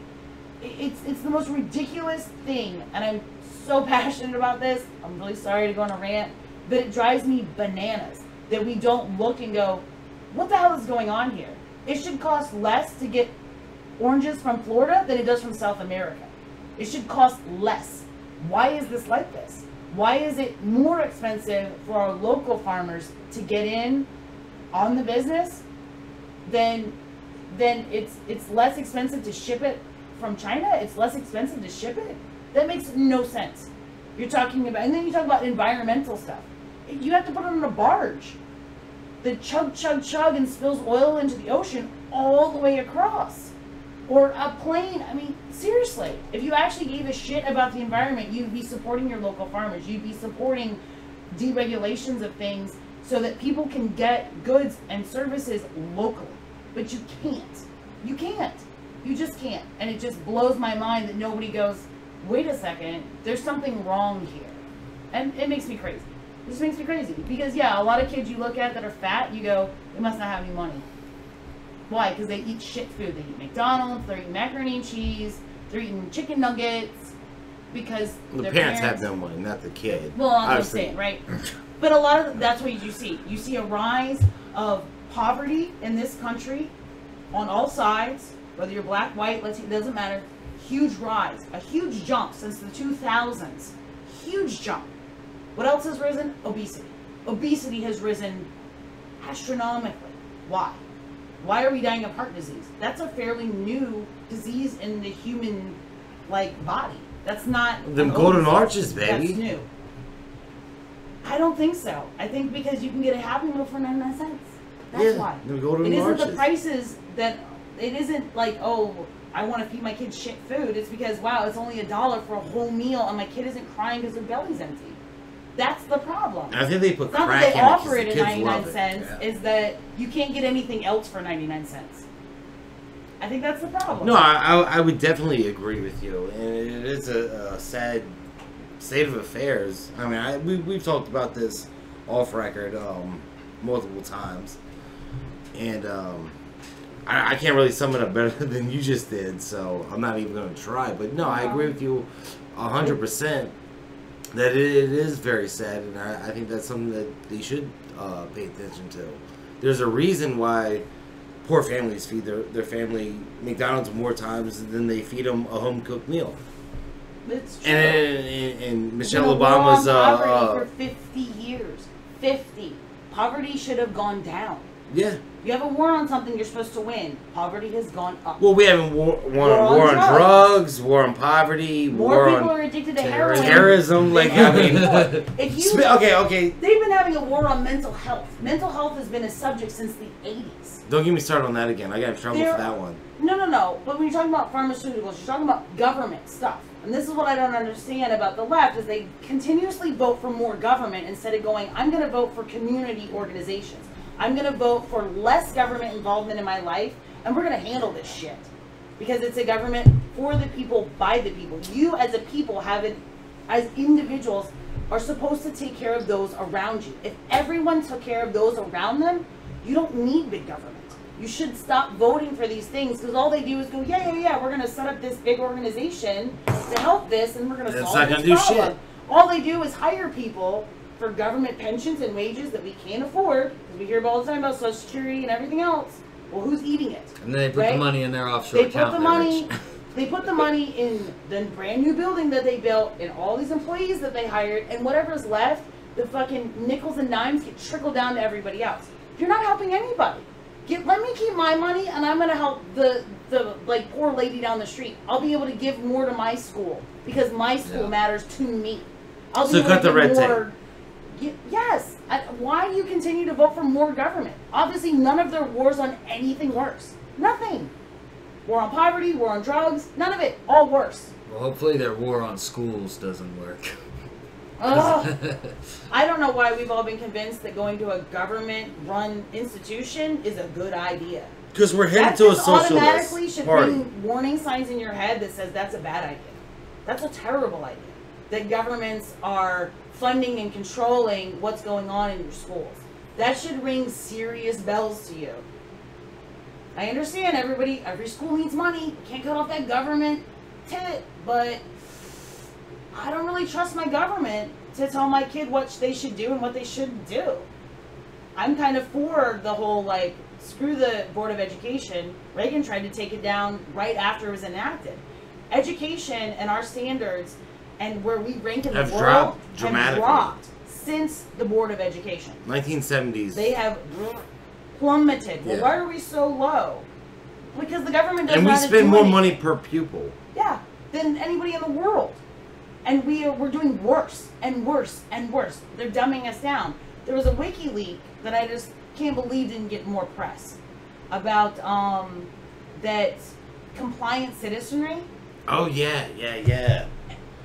It's the most ridiculous thing, and I'm so passionate about this. I'm really sorry to go on a rant, but it drives me bananas that we don't look and go, what the hell is going on here? It should cost less to get oranges from Florida than it does from South America. It should cost less. Why is this like this? Why is it more expensive for our local farmers to get in on the business than it's less expensive to ship it from China? It's less expensive to ship it? That makes no sense. You're talking about, and then you talk about environmental stuff. You have to put it on a barge that chug and spills oil into the ocean all the way across. Or a plane. I mean, seriously, if you actually gave a shit about the environment, you'd be supporting your local farmers. You'd be supporting deregulations of things so that people can get goods and services locally. But you can't. You can't. You just can't. And it just blows my mind that nobody goes, wait a second, there's something wrong here. And it makes me crazy. It just makes me crazy. Because, yeah, a lot of kids you look at that are fat, you go, they must not have any money. Why? Because they eat shit food. They eat McDonald's, they're eating macaroni and cheese, they're eating chicken nuggets, because The their parents have no money, not the kid. Well, I'm just Obviously. saying, right? But a lot of that's what you see. You see a rise of poverty in this country on all sides, whether you're black, white, Latino, it doesn't matter. Huge rise, a huge jump since the 2000s. Huge jump. What else has risen? Obesity. Obesity has risen astronomically. Why? Why are we dying of heart disease? That's a fairly new disease in the human, body. That's not... Them golden arches, baby. That's new. I don't think so. I think because you can get a Happy Meal for 99 cents. That's why. Them golden It isn't arches. the prices that... It isn't like, oh, I want to feed my kids shit food. It's because, wow, it's only $1 for a whole meal and my kid isn't crying because their belly's empty. That's the problem. I think they put It's not crack that they in it 'cause offer the it at kids 99 love it. cents, Yeah. is that you can't get anything else for 99 cents. I think that's the problem. No, I would definitely agree with you, and it is a sad state of affairs. I mean, we've talked about this off record multiple times, and I can't really sum it up better than you just did, so I'm not even going to try. But no, I agree with you 100% that it is very sad, and I think that's something that they should pay attention to. There's a reason why poor families feed their family McDonald's more times than they feed them a home-cooked meal. It's true. And Michelle We've been a war on Obama's poverty for 50 years. 50. Poverty should have gone down. yeah. You have a war on something you're supposed to win. Poverty has gone up. Well, we haven't war on drugs, war on poverty, More war people on are addicted to heroin. terrorism. Like, I mean, If you, okay. they've been having a war on mental health. Mental health has been a subject since the 80s. Don't get me started on that again. I got in trouble There- for that one. No. But when you're talking about pharmaceuticals, you're talking about government stuff. And this is what I don't understand about the left, is they continuously vote for more government instead of going, I'm going to vote for community organizations. I'm going to vote for less government involvement in my life, and we're going to handle this shit. Because it's a government for the people, by the people. You as a people as individuals, are supposed to take care of those around you. If everyone took care of those around them, you don't need big government. You should stop voting for these things, because all they do is go, yeah, we're going to set up this big organization to help this, and we're going to It's solve not this gonna do problem. shit. All they do is hire people for government pensions and wages that we can't afford, because we hear all the time about Social Security and everything else. Well, who's eating it? And then they put Right? the money in their offshore They put account. the and they're money, rich. They put the money in the brand new building that they built and all these employees that they hired, and whatever's left, the fucking nickels and dimes get trickled down to everybody else. You're not helping anybody. Let me keep my money, and I'm gonna help the like poor lady down the street. I'll be able to give more to my school because my school matters to me. I'll So cut the red tape. Yes. Why do you continue to vote for more government? Obviously, none of their wars on anything works. Nothing. War on poverty, war on drugs, none of it. All worse. Well, hopefully their war on schools doesn't work. Ugh. I don't know why we've all been convinced that going to a government-run institution is a good idea. Because we're headed That to a just automatically socialist should party. bring warning signs in your head that says that's a bad idea. That's a terrible idea. That governments are funding and controlling what's going on in your schools. That should ring serious bells to you. I understand every school needs money. You can't cut off that government tit, but I don't really trust my government to tell my kid what they should do and what they shouldn't do. I'm kind of for the whole, like, screw the Board of Education. Reagan tried to take it down right after it was enacted. Education and our standards and where we rank in the Have world dropped dramatically. have dropped since the Board of Education. 1970s. They have plummeted. Well, Yeah. why are we so low? Because the government doesn't And we know how to spend do more anything. money per pupil. Yeah, than anybody in the world. And we're doing worse and worse and worse. They're dumbing us down. There was a WikiLeaks that I just can't believe didn't get more press about that compliant citizenry. Oh, yeah.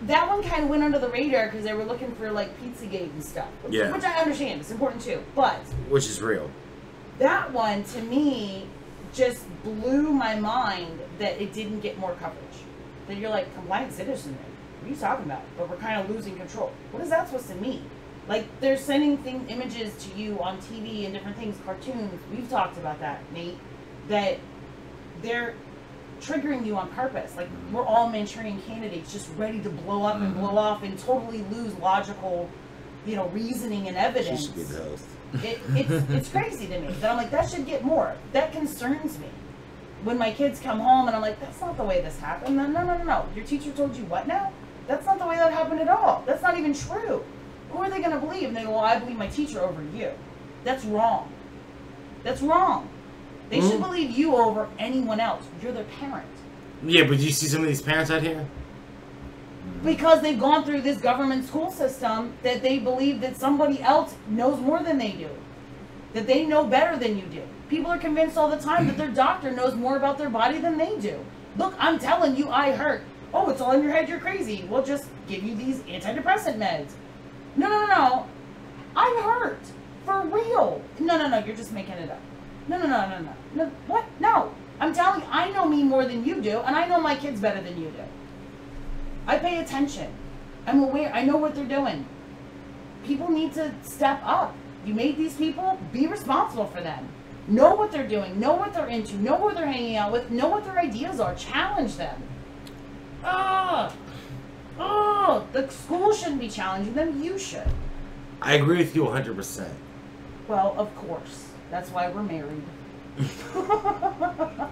That one kind of went under the radar because they were looking for like Pizzagate and stuff. Which I understand. It's important too. But Which is real. that one, to me, just blew my mind that it didn't get more coverage. That you're like, compliant citizenry. What are you talking about? But we're kind of losing control. What is that supposed to mean? Like, they're sending images to you on TV and different things, cartoons. We've talked about that, Nate. That they're triggering you on purpose. Like, we're all Manchurian candidates just ready to blow up and blow off and totally lose logical, reasoning and evidence. She should be the host. It's crazy to me that I'm like, that should get more. That concerns me. When my kids come home and I'm like, that's not the way this happened. No. Your teacher told you what now? That's not the way that happened at all. That's not even true. Who are they going to believe? And they go, well, I believe my teacher over you. That's wrong. That's wrong. They should believe you over anyone else. You're their parent. Yeah, but you see some of these parents out here? Because they've gone through this government school system that they believe that somebody else knows more than they do. That they know better than you do. People are convinced all the time that their doctor knows more about their body than they do. Look, I'm telling you, I hurt. Oh, it's all in your head, you're crazy. We'll just give you these antidepressant meds. No. I'm hurt. For real. No, you're just making it up. No. What? No. I'm telling you, I know me more than you do, and I know my kids better than you do. I pay attention. I'm aware. I know what they're doing. People need to step up. You made these people, be responsible for them. Know what they're doing. Know what they're into. Know who they're hanging out with. Know what their ideas are. Challenge them. The school shouldn't be challenging them. You should. I agree with you 100%. Well, of course. That's why we're married. Because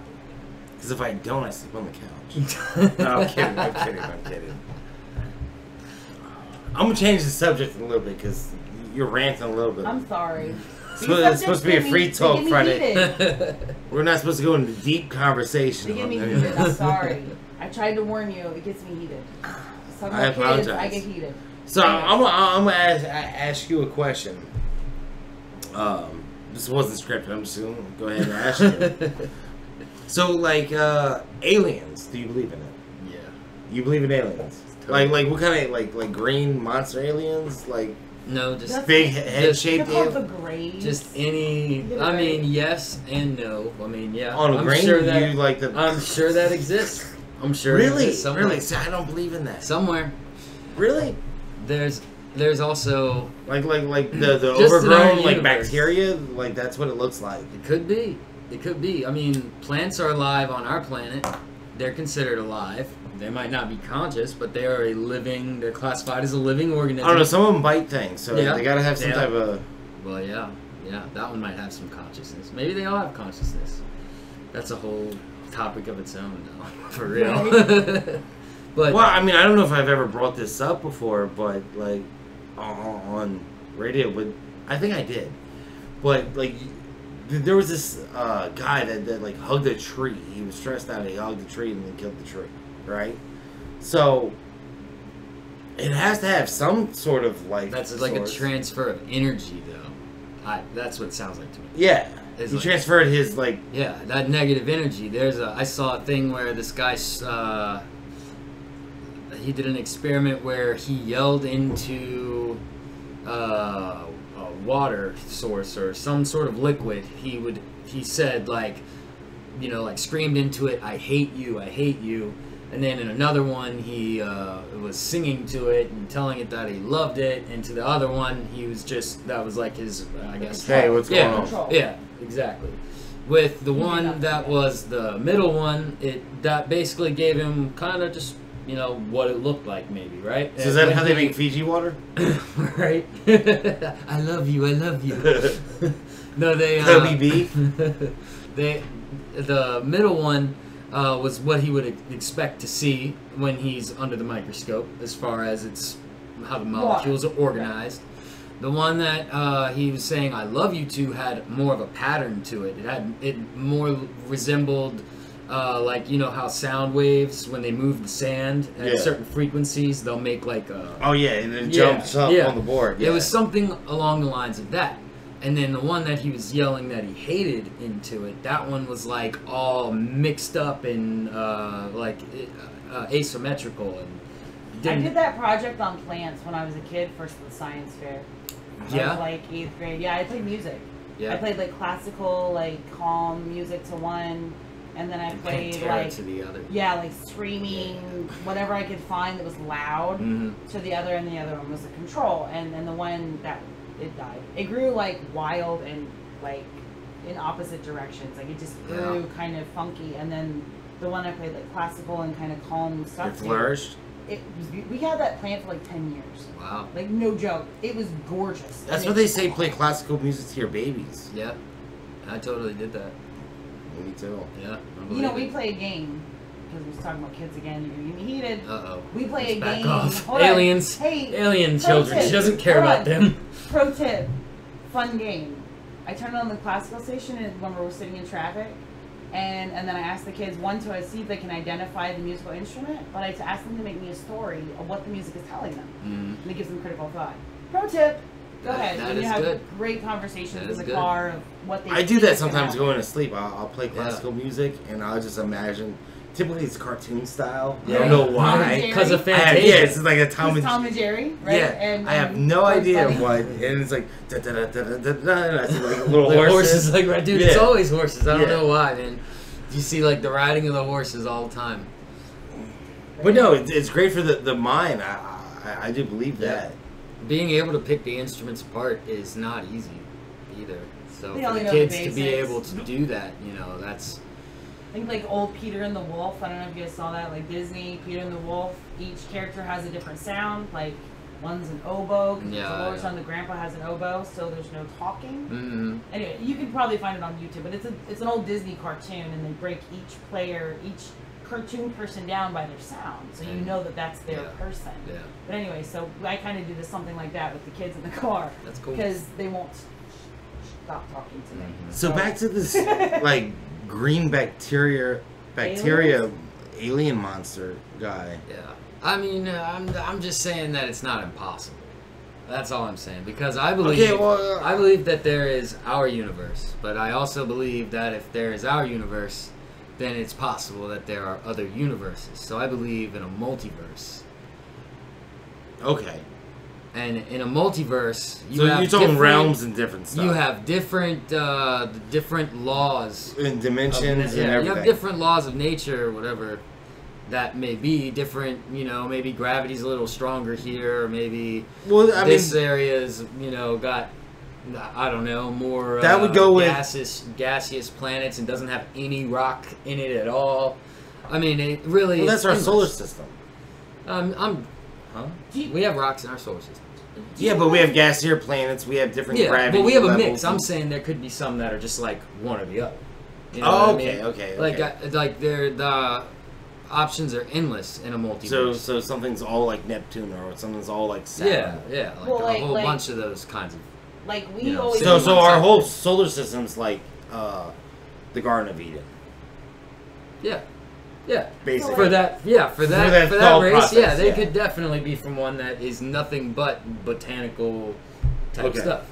if I don't, I sleep on the couch. No, I'm kidding. I'm going to change the subject a little bit because you're ranting a little bit. I'm sorry. It's supposed to be a free talk Friday. Heated. We're not supposed to go into deep conversation. They get me heated. I'm sorry. I tried to warn you. It gets me heated. So I apologize. I get heated. So I'm gonna ask you a question. This wasn't scripted. I'm just gonna go ahead and ask you. So, like, aliens. Do you believe in it? Yeah. You believe in aliens? Totally. Like what kind of like green monster aliens? Like No, just That's- big head shaped They're called the aliens? Grays. just any. I mean, yes and no. I mean, yeah. On a I'm green, sure that you like the I'm sure that exists. I'm sure it really, exists somewhere. really. See, I don't believe in that. Somewhere Really? there's also Like the Just in our overgrown like universe. bacteria. Like that's what it looks like. it could be. It could be. I mean, plants are alive on our planet. They're considered alive. They might not be conscious, but they are they're classified as a living organism. I don't know. Some of them bite things, so Yeah. they gotta have some Yeah. type of. Well, yeah, that one might have some consciousness. Maybe they all have consciousness. That's a whole topic of its own, though, for real. But Well, I mean, I don't know if I've ever brought this up before, but like on radio, but I think I did. But like, there was this guy that like hugged a tree. He was stressed out. He hugged the tree and then killed the tree. Right. So it has to have some sort of like. that's like a source. transfer of energy, though. That's what it sounds like to me. Yeah. It's He like- transferred his like. Yeah, that negative energy. I saw a thing where this guy, he did an experiment where he yelled into a water source or some sort of liquid. He said like, like screamed into it, "I hate you, I hate you." And then in another one, he was singing to it and telling it that he loved it. And to the other one, he was that was like his, I guess. Hey, what's going on? Control. Yeah, exactly. With the one that was the middle one, that basically gave him kind of just what it looked like, maybe, right? So is that how they make Fiji water? Right? I love you. I love you. No, they. Kobe beef. The middle one was what he would expect to see when he's under the microscope, as far as how the molecules are organized. The one that he was saying "I love you" to had more of a pattern to it. It more resembled like how sound waves, when they move the sand at certain frequencies, they'll make like a. Oh yeah, and it jumps up on the board. Yeah. It was something along the lines of that. And then the one that he was yelling that he hated into it, that one was like all mixed up and like asymmetrical. And I did that project on plants when I was a kid for the science fair. I Yeah? was like 8th grade. Yeah, I played music. Yeah. I played like classical, like calm music to one, and then I played Pantera like to the other. like screaming, whatever I could find that was loud Mm-hmm. to the other, and the other one was the control, and then the one that it died. It grew like wild and like in opposite directions. Like it just grew kind of funky, and then the one I played like classical and kind of calm stuff. It flourished. We had that plant for like 10 years. Wow. Like no joke, it was gorgeous. That's And what it- they say. Play classical music to your babies. Yeah. I totally did that. Me too. Yeah. You know, we play a game because we're talking about kids again. You're gonna get me heated. Uh-oh. We play a Back game. off. Hold on. Aliens. Hey, Alien pro children. tip. She doesn't care Hold about on. them. Pro tip, fun game. I turned on the classical station when we were sitting in traffic, and then I asked the kids, one, to see if they can identify the musical instrument, but I asked them to make me a story of what the music is telling them, and it gives them critical thought. Pro tip. Go ahead. that And you is have good. great conversations That in is the good. car of what they. I do think that is gonna sometimes happen. going to sleep. I'll play classical music and I'll just imagine. Typically it's cartoon style. I Yeah. don't know Tom and why. Jerry. Because of I have, Fantasia. yeah, it's like a Tom He's and Tom and Jerry, right? Yeah, And, I have and no Bugs idea Bunny. what, and it's like da da da da da da da, and I see like little The horses. horses, like, right, dude, it's Yeah. always horses. I don't Yeah. know why, man. You see, like, the riding of the horses all the time. But no, it's great for the mind. I do believe that. Being able to pick the instruments apart is not easy either. So They for only the know the kids to be basics. able to do that, that's I think like old Peter and the Wolf. I don't know if you guys saw that. Like Disney, Peter and the Wolf. Each character has a different sound. Like one's an oboe. Yeah, the lower yeah. son, the grandpa, has an oboe, so there's no talking. mm-hmm. Anyway, you can probably find it on YouTube, but it's an old Disney cartoon, and they break each cartoon person down by their sound, so you know that that's their Yeah. person. Yeah, But anyway, so I kind of do something like that with the kids in the car that's cool. because they won't stop talking to me. Mhm. So back to this like green bacteria alien monster guy. Yeah, I mean, I'm just saying that it's not impossible. That's all I'm saying, because I believe Okay, well, I believe that there is our universe, but I also believe that if there is our universe, then it's possible that there are other universes. So I believe in a multiverse. Okay. And in a multiverse, you So have you're talking different- realms and different stuff. You have different laws. and dimensions of, and everything. you have different laws of nature, whatever that may be. Different, maybe gravity's a little stronger here, or maybe Well, I mean, this area's, got, I don't know, more That would go with- gaseous planets and doesn't have any rock in it at all. I mean, it really. well, that's our endless. solar system. Huh? Do you- We have rocks in our solar system. Yeah, but we have gassier planets. We have different Yeah, gravity but we have a levels mix. I'm and- saying there could be some that are just like one or the other. You know Oh, what I okay, mean? okay. Like, okay. the options are endless in a multiverse. So something's all like Neptune, or something's all like Saturn. yeah, like Well, a whole like- bunch of those kinds of. Like we Yeah, always. So our whole solar system's like the Garden of Eden, Yeah, yeah. basically. For that that for that thought race, process, yeah, they yeah. could definitely be from one that is nothing but botanical type Okay. stuff.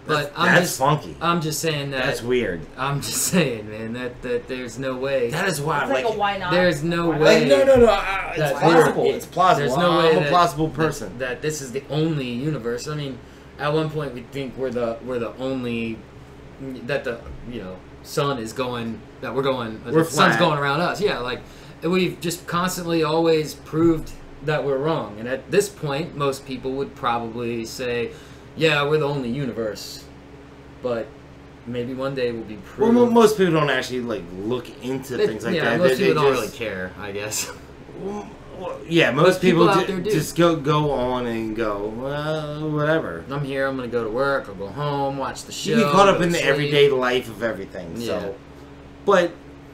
But That's funky. I'm just saying that. That's weird. I'm just saying, man, that there's no way. That is why. It's like a why not? There's no Why not? way. No. that It's plausible. there- It's plausible. There's no way I'm a that- plausible person. That this is the only universe. I mean, at one point we think we're the only that the sun is going that we're going. We're the sun's flat. going around us. Yeah, like we've just constantly always proved that we're wrong. And at this point, most people would probably say, "Yeah, we're the only universe." But maybe one day we'll be proved. Well, most people don't actually like look into They- things like yeah, that. most They people don't just- really care, I guess. Well, yeah, most Most people people, out there do. just go on and go, well, whatever. I'm here. I'm gonna go to work. I'll go home, watch the show. You get caught up go in to the sleep. everyday life of everything. Yeah. So, but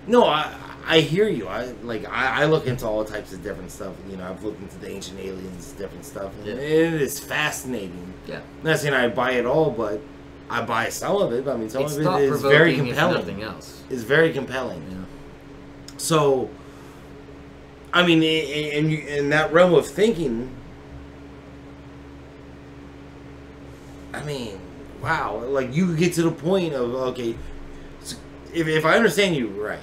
no, I hear you. I look into all types of different stuff. You know, I've looked into the ancient aliens, different stuff, and Yeah. it is fascinating. Yeah, I'm not saying I buy it all, but I buy some of it. I mean, some it's of it thought is very provoking, if compelling. nothing else. It's very compelling. Yeah. So, I mean, in that realm of thinking, I mean, wow, like you could get to the point of, okay, so if I understand you right,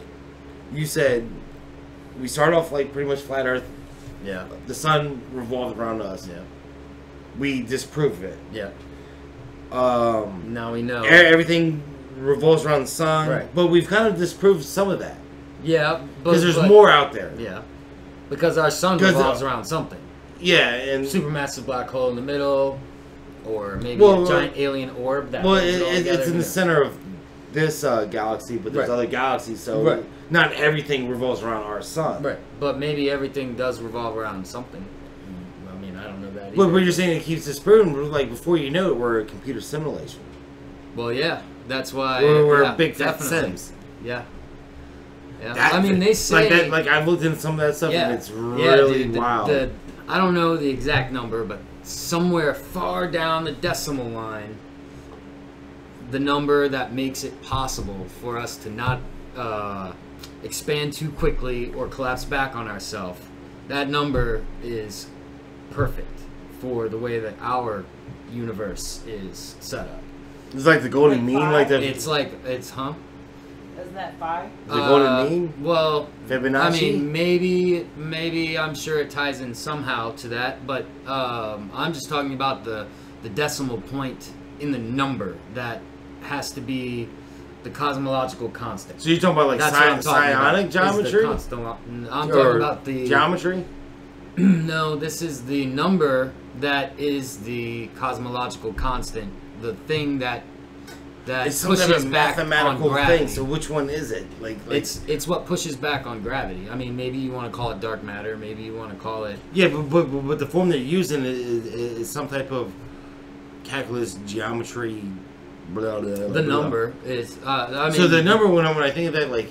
you said we start off like pretty much flat Earth. Yeah. The sun revolves around us. Yeah. We disprove it. Yeah. Now Now we know. everything revolves around the sun, Right. but we've kind of disproved some of that Yeah, because there's but- more out there. Yeah, because our sun 'Cause, revolves around something. Yeah, and Supermassive black hole in the middle, or maybe Well, a giant alien orb that. well, holds it all it's together, in the yeah. center of this galaxy, but there's Right. other galaxies, so Right. not everything revolves around our sun. Right, but maybe everything does revolve around something. I mean, I don't know that. But either. you're saying it keeps disproving, like before you know it, we're a computer simulation. Well, yeah, that's why. We're yeah, big fat definitely. Sims. Yeah. Yeah. That- I mean, they say like that. Like I've looked into some of that stuff, yeah, and it's yeah, really dude, wild. I don't know the exact number, but somewhere far down the decimal line, the number that makes it possible for us to not expand too quickly or collapse back on ourselves, that number is perfect for the way that our universe is set up. It's like the golden Like mean, five? like the It's Isn't that 5? golden mean, Well, Fibonacci. I mean, maybe I'm sure it ties in somehow to that, but I'm just talking about the decimal point in the number that has to be the cosmological constant. so you're talking about like That's what I'm talking about, psionic is the geometry, I'm or talking about the geometry. No, this is the number that is the cosmological constant, the thing that It's some type pushes of back on mathematical gravity. thing. So which one is it? Like It's what pushes back on gravity. I mean, maybe you want to call it dark matter. Maybe you want to call it. yeah, but the form they're using is some type of calculus geometry. Blah, blah, blah, The blah. number is. I mean, So the number when I think of that, like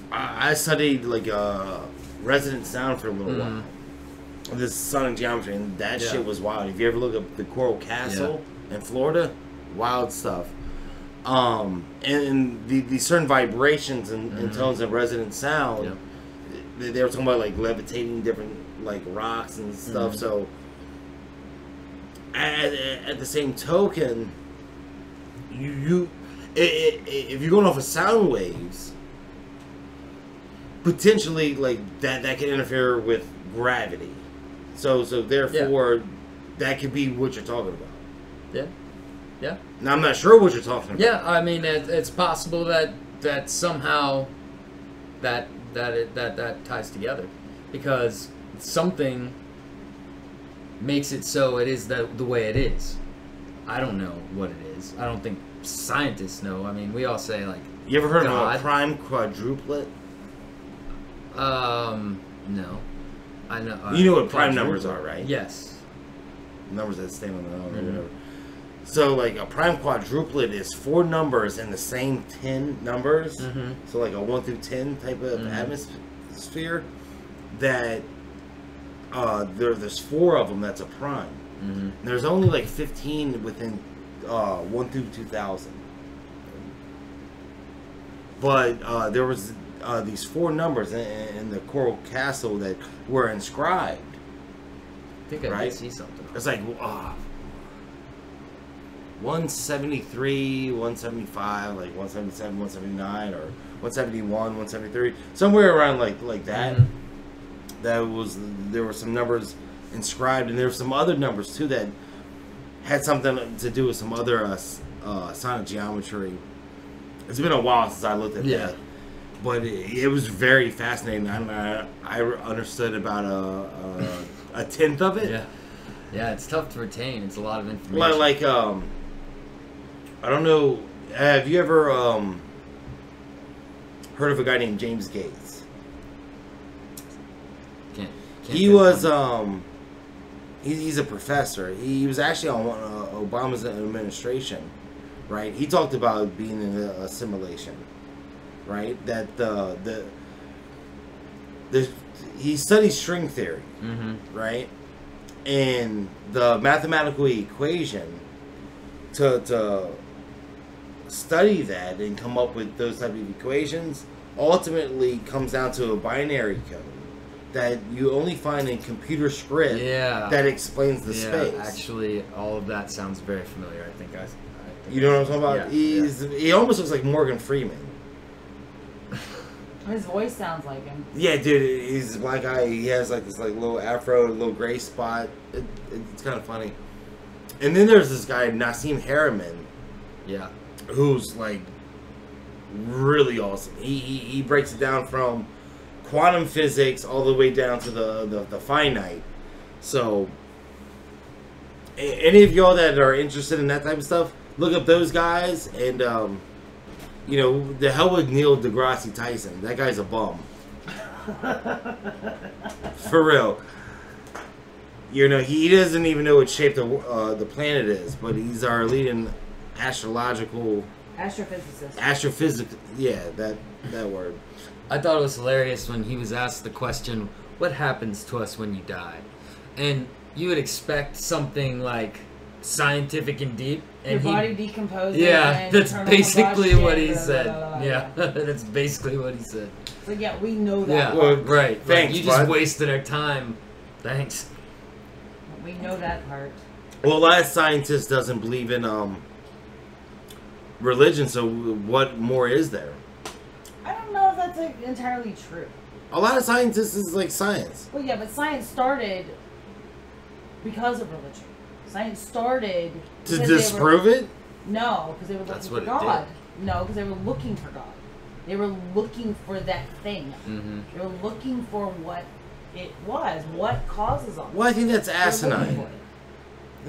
I studied like resonant sound for a little while. This sonic geometry, and that Yeah. shit was wild. If you ever look up the Coral Castle in Florida, wild stuff. And the certain vibrations and tones of resonant sound, Yeah. they were talking about like levitating different like rocks and stuff. So at the same token, if you're going off of sound waves, potentially like that can interfere with gravity. So therefore, that could be what you're talking about. Yeah. Yeah. Now I'm not sure what you're talking about. Yeah. I mean, it's possible that somehow that ties together, because something makes it so it is the way it is. I don't know what it is. I don't think scientists know. I mean, we all say like. You ever heard of God. a prime quadruplet? No. I know. You know what prime numbers are, right? Yes. Numbers that stand on their own or whatever. So like a prime quadruplet is 4 numbers in the same 10 numbers. Mm-hmm. So like a 1 through 10 type of atmosphere. That there's 4 of them. That's a prime. Mm-hmm. There's only like 15 within 1 through 2000. But there was these 4 numbers in the Coral Castle that were inscribed. I think I Right? did see something. It's like 173, 175, like 177, 179, or 171, 173, somewhere around like that. Mhm. There were some numbers inscribed, and there were some other numbers too that had something to do with some other sonic geometry. It's been a while since I looked at Yeah. that, but it was very fascinating. I understood about a tenth of it. Yeah. Yeah, it's tough to retain. It's a lot of information. Like I don't know. Have you ever heard of a guy named James Gates? Can't He was he's a professor. He was actually on Obama's administration, right? He talked about being in a simulation, right? That he studies string theory, Mm-hmm. right? And the mathematical equation to study that and come up with those type of equations ultimately comes down to a binary code that you only find in computer script Yeah. that explains the Yeah, space. actually, all of that sounds very familiar. I think You know what I'm talking about? Yeah, He almost looks like Morgan Freeman. His voice sounds like him. Yeah, dude, he's a black guy. He has like this like little afro, little gray spot. It's kind of funny. And then there's this guy Nassim Harriman, Yeah. who's like really awesome. He breaks it down from quantum physics all the way down to the finite. So any of y'all that are interested in that type of stuff, look up those guys. And you know, the hell with Neil deGrasse Tyson. That guy's a bum. For real. You know, he doesn't even know what shape the planet is, but he's our leading astrological Astrophysicist. yeah, that word. I thought it was hilarious when he was asked the question, "What happens to us when you die?" And you would expect something like scientific and deep, and Your body decomposes. yeah, and that's eternal basically combustion, what he blah, blah, said. blah, blah, blah. Yeah, that's basically what he said. So yeah, we know Yeah, that. Well, part. right. thanks, You just bud. wasted our time. Thanks. We know that part. Well, a lot of scientists doesn't believe in religion, so what more is there? I don't know if that's like, entirely true. A lot of scientists is like science. Well, yeah, but science started because of religion. Science started To because they were- disprove it? No, because they were That's looking what for it God. No, because they were looking for God. They were looking for that thing. Mm-hmm. They were looking for what it was. What causes all this. Well, I think that's They were looking asinine.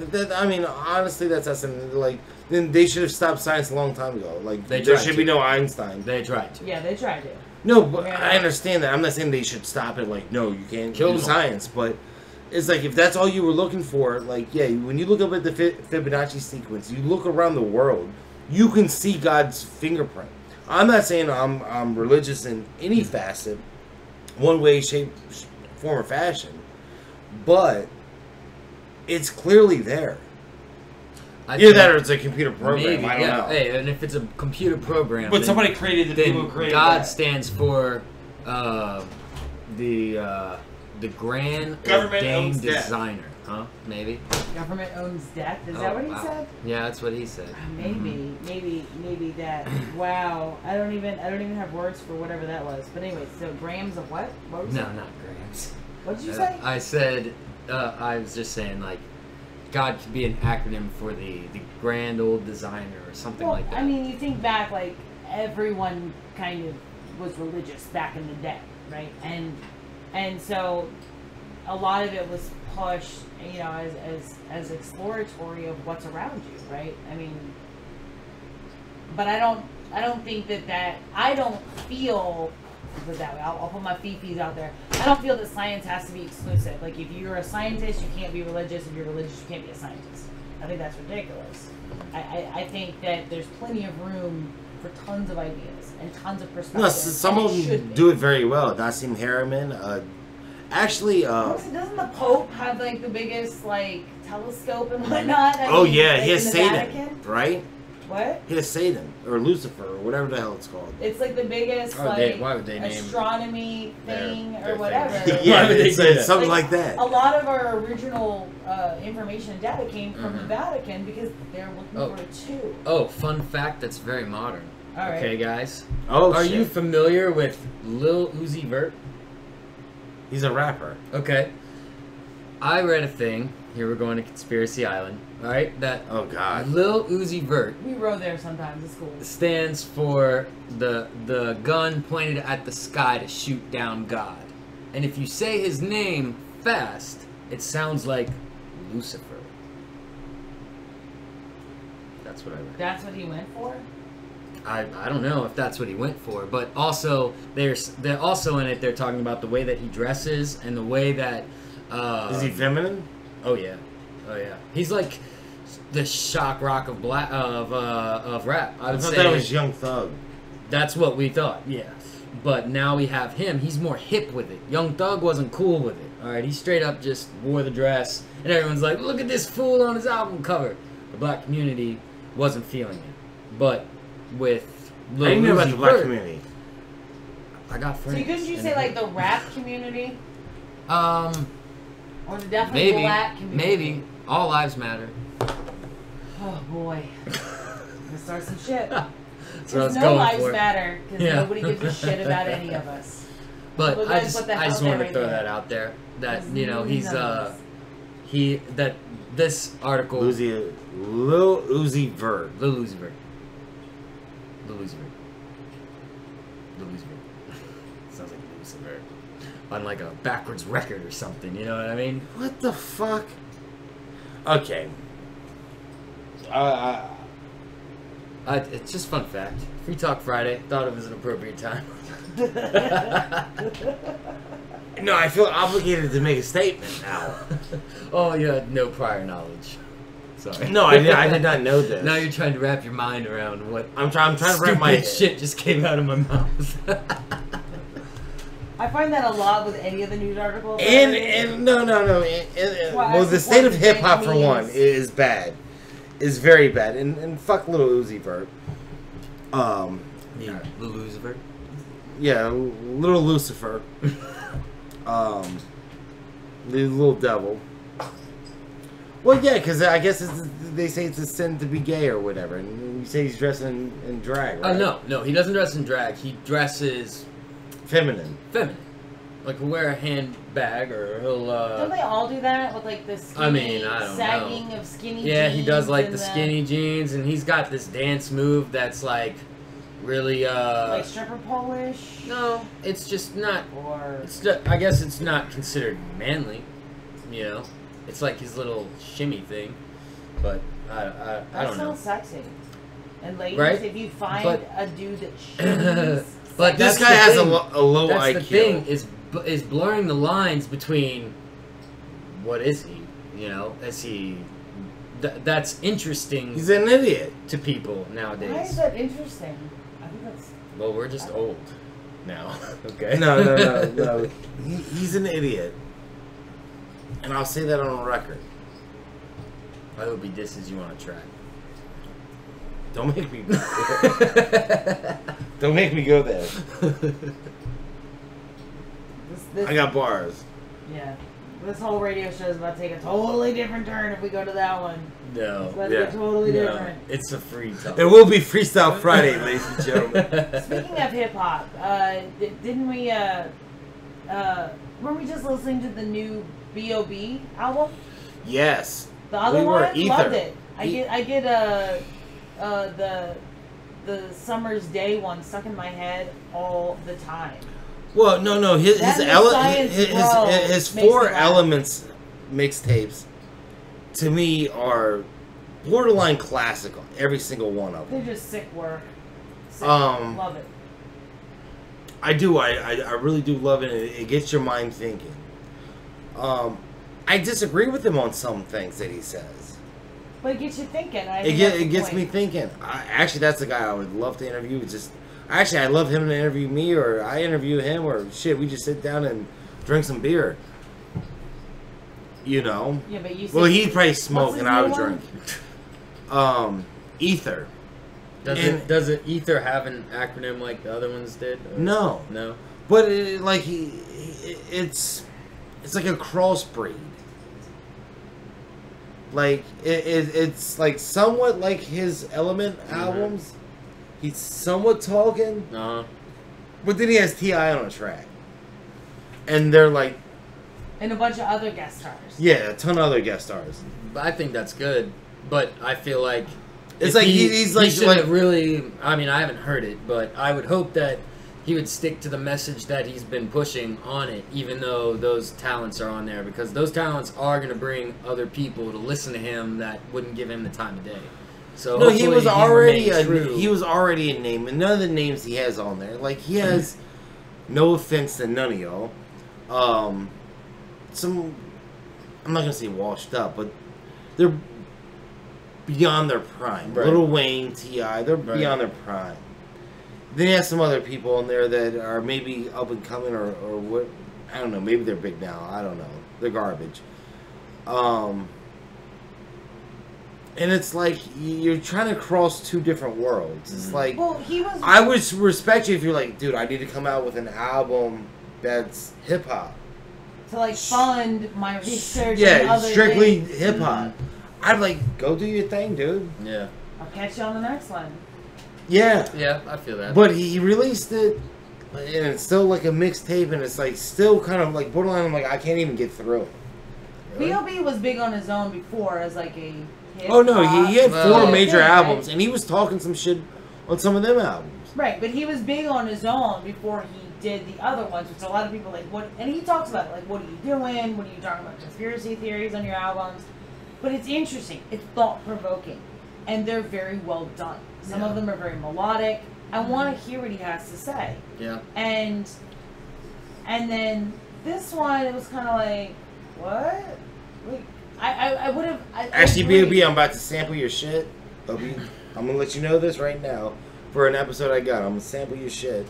for it. I mean, honestly, that's asinine. Like, then they should have stopped science a long time ago. Like, They there tried should to. be no Einstein. They tried to. Yeah, they tried to. No, but Yeah. I understand that. I'm not saying they should stop it. Like, no, you can't Kill do them. science. But it's like, if that's all you were looking for, like, yeah, when you look up at the Fibonacci sequence, you look around the world, you can see God's fingerprint. I'm not saying I'm religious in any facet, one way, shape, form, or fashion, but it's clearly there. Either think that or it's a computer program. maybe, I don't yeah. know. Hey, and if it's a computer program, But then- somebody created the people who then created God that. stands for the grand Government ordained owns death. designer, huh? Maybe. Government owns death. Is Oh, that what he wow. said? Yeah, that's what he said. Maybe, maybe that. Wow, I don't even have words for whatever that was. But anyway, so grams of what? What was No, it? not grams. What did you say? I said, I was just saying, like, God could be an acronym for the grand old designer or something Well, like that. I mean, you think back, like everyone kind of was religious back in the day, right? And so a lot of it was pushed, you know, as exploratory of what's around you, right? I mean, but I don't think that I don't feel put it that way. I'll put my fifis out there. I don't feel that science has to be exclusive. Like, if you're a scientist, you can't be religious. If you're religious, you can't be a scientist. I think that's ridiculous. I think that there's plenty of room for tons of ideas and tons of perspectives. No, some of them do it very well. Nassim Harriman, actually, Honestly, doesn't the Pope have like the biggest like telescope and whatnot? oh yeah, like, he has in the Satan, Vatican? right? What? He has Satan or Lucifer or whatever the hell it's called. It's like the biggest Why would they name astronomy thing their or thing? whatever. Yeah, Why would they it's, do it's that? something like that. A lot of our original information and data came from the Mhm. Vatican because they're looking Oh. for it too. Oh, fun fact that's very modern. All right. Okay, guys. Oh, Are shit. you familiar with Lil Uzi Vert? He's a rapper. Okay. I read a thing. Here we're going to Conspiracy Island. All right, that Oh God. Lil Uzi Vert We rode there sometimes at school. stands for the gun pointed at the sky to shoot down God. And if you say his name fast, it sounds like Lucifer. That's what I read. That's what he went for? I don't know if that's what he went for, but also they're also in it. They're talking about the way that he dresses and the way that. Is he feminine? Oh yeah, He's like the shock rock of rap. I I would thought say that was Young Thug. that's what we thought. Yeah, but now we have him. He's more hip with it. Young Thug wasn't cool with it. All right, he straight up just wore the dress, and everyone's like, "Look at this fool on his album cover." The black community wasn't feeling it, but with I Lil didn't know about Uzi the black Vert, community. I got So friends. couldn't you in say it. like the rap community? Or the definitely maybe, black community? maybe all lives matter. Oh boy. Gonna start some shit. That's what I Because was no going lives for. matter. Because Yeah. nobody gives a shit about any of us. But We'll I go just, put that I just out there wanted to right throw there. that out there. That Because you know he's none of us. this article. Lil Uzi Vert. Lil Uzi Vert. Sounds like Lucifer. On like a backwards record or something, you know what I mean? What the fuck? Okay. It's just fun fact. Free Talk Friday. Thought it was an appropriate time. No, I feel obligated to make a statement now. Oh, you had no prior knowledge. Sorry. No, I did not know this. Now you're trying to wrap your mind around what I'm trying to wrap stupid my shit just came out of my mouth. I find that a lot with any of the news articles. And no. Well, the state of hip hop for one is bad, is very bad, and fuck Lil Uzi Vert. Yeah, Lil Uzi Vert. Yeah, little Lucifer. The little devil. Well, yeah, because I guess they say it's a sin to be gay or whatever, and you say he's dressing in drag, right? No, he doesn't dress in drag. He dresses Feminine. feminine. Like he'll wear a handbag or he'll Don't they all do that with like the skinny, I mean, I don't sagging know. of skinny Yeah, he does jeans like and the skinny jeans, and he's got this dance move that's like really like stripper Polish? no, it's just not. Or It's I guess it's not considered manly, you know. It's like his little shimmy thing, but I that don't know. sounds sexy. And ladies, Right? if you find But- a dude that shimmies, But This that's guy the has thing. a low That's IQ. the thing is blurring the lines between what is he, you know? Is he? That's interesting He's an idiot. to people why is nowadays. that interesting? I think that's Well, we're just old now. Okay. No. He's an idiot. And I'll say that on record. I hope he disses you on a track. Don't make me. Don't make me go there. this I got bars. yeah. This whole radio show is about to take a totally different turn if we go to that one. No. It's about to Yeah. get totally No. different. It's a free talk. It will be Freestyle Friday, ladies and gentlemen. Speaking of hip hop, didn't we weren't we just listening to the new B.O.B. album? Yes. The other We were. one, Ether. loved it. I get the Summer's Day one stuck in my head all the time. Well, no. His That and the Science Bro his makes Four me laugh. Elements mixtapes to me are borderline classical. Every single one of them. They're just sick work. Sick. Um, Love it. I do. I really do love it. It gets your mind thinking. I disagree with him on some things that he says. But it gets you thinking. It gets me thinking. Actually, that's the guy I would love to interview. Actually, I'd love him to interview me, or I interview him, or shit, we just sit down and drink some beer. You know? Yeah, but you. Well, he'd probably smoke his and I new would one? drink. Ether. Does it Ether have an acronym like the other ones did? Or? No. No. But it's like a crossbreed. Like it's like somewhat like his Element albums. He's somewhat talking, but then he has T.I. on a track, and they're like, and a bunch of other guest stars. yeah, a ton of other guest stars. I think that's good, but I feel like It's like he's like really. I mean, I haven't heard it, but I would hope that he would stick to the message that he's been pushing on it, even though those talents are on there, because those talents are going to bring other people to listen to him that wouldn't give him the time of day. So no, he was already true. a name, and none of the names he has on there. Like he has, no offense to none of y'all, some I'm not gonna say washed up, but they're beyond their prime. Right. Lil Wayne, T.I., they're beyond their prime. Then you have some other people in there that are maybe up and coming, or what? I don't know. Maybe they're big now. I don't know. They're garbage. And it's like you're trying to cross two different worlds. It's like, well, he was. I would respect you if you're like, dude, I need to come out with an album that's hip hop. To like fund my research. Yeah, and other strictly things. hip hop. I'd like go do your thing, dude. Yeah. I'll catch you on the next one. Yeah. Yeah, I feel that. But he released it, and it's still like a mixtape, and it's like still kind of like borderline. I'm like, I can't even get through it. Really? B.O.B. was big on his own before as like a. Oh no, he had four Well, major right? albums, and he was talking some shit on some of them albums. Right, but he was big on his own before he did the other ones, which a lot of people like. What? And he talks about it, like, what are you doing? What are you talking about? Conspiracy theories on your albums? But it's interesting. It's thought provoking, and they're very well done. Some of them are very melodic. I want to hear what he has to say. Yeah. And then this one, it was kind of like, what? Like, I would have. Actually, B.O.B., I'm about to sample your shit. Obi, I'm gonna let you know this right now. For an episode I got, I'm gonna sample your shit.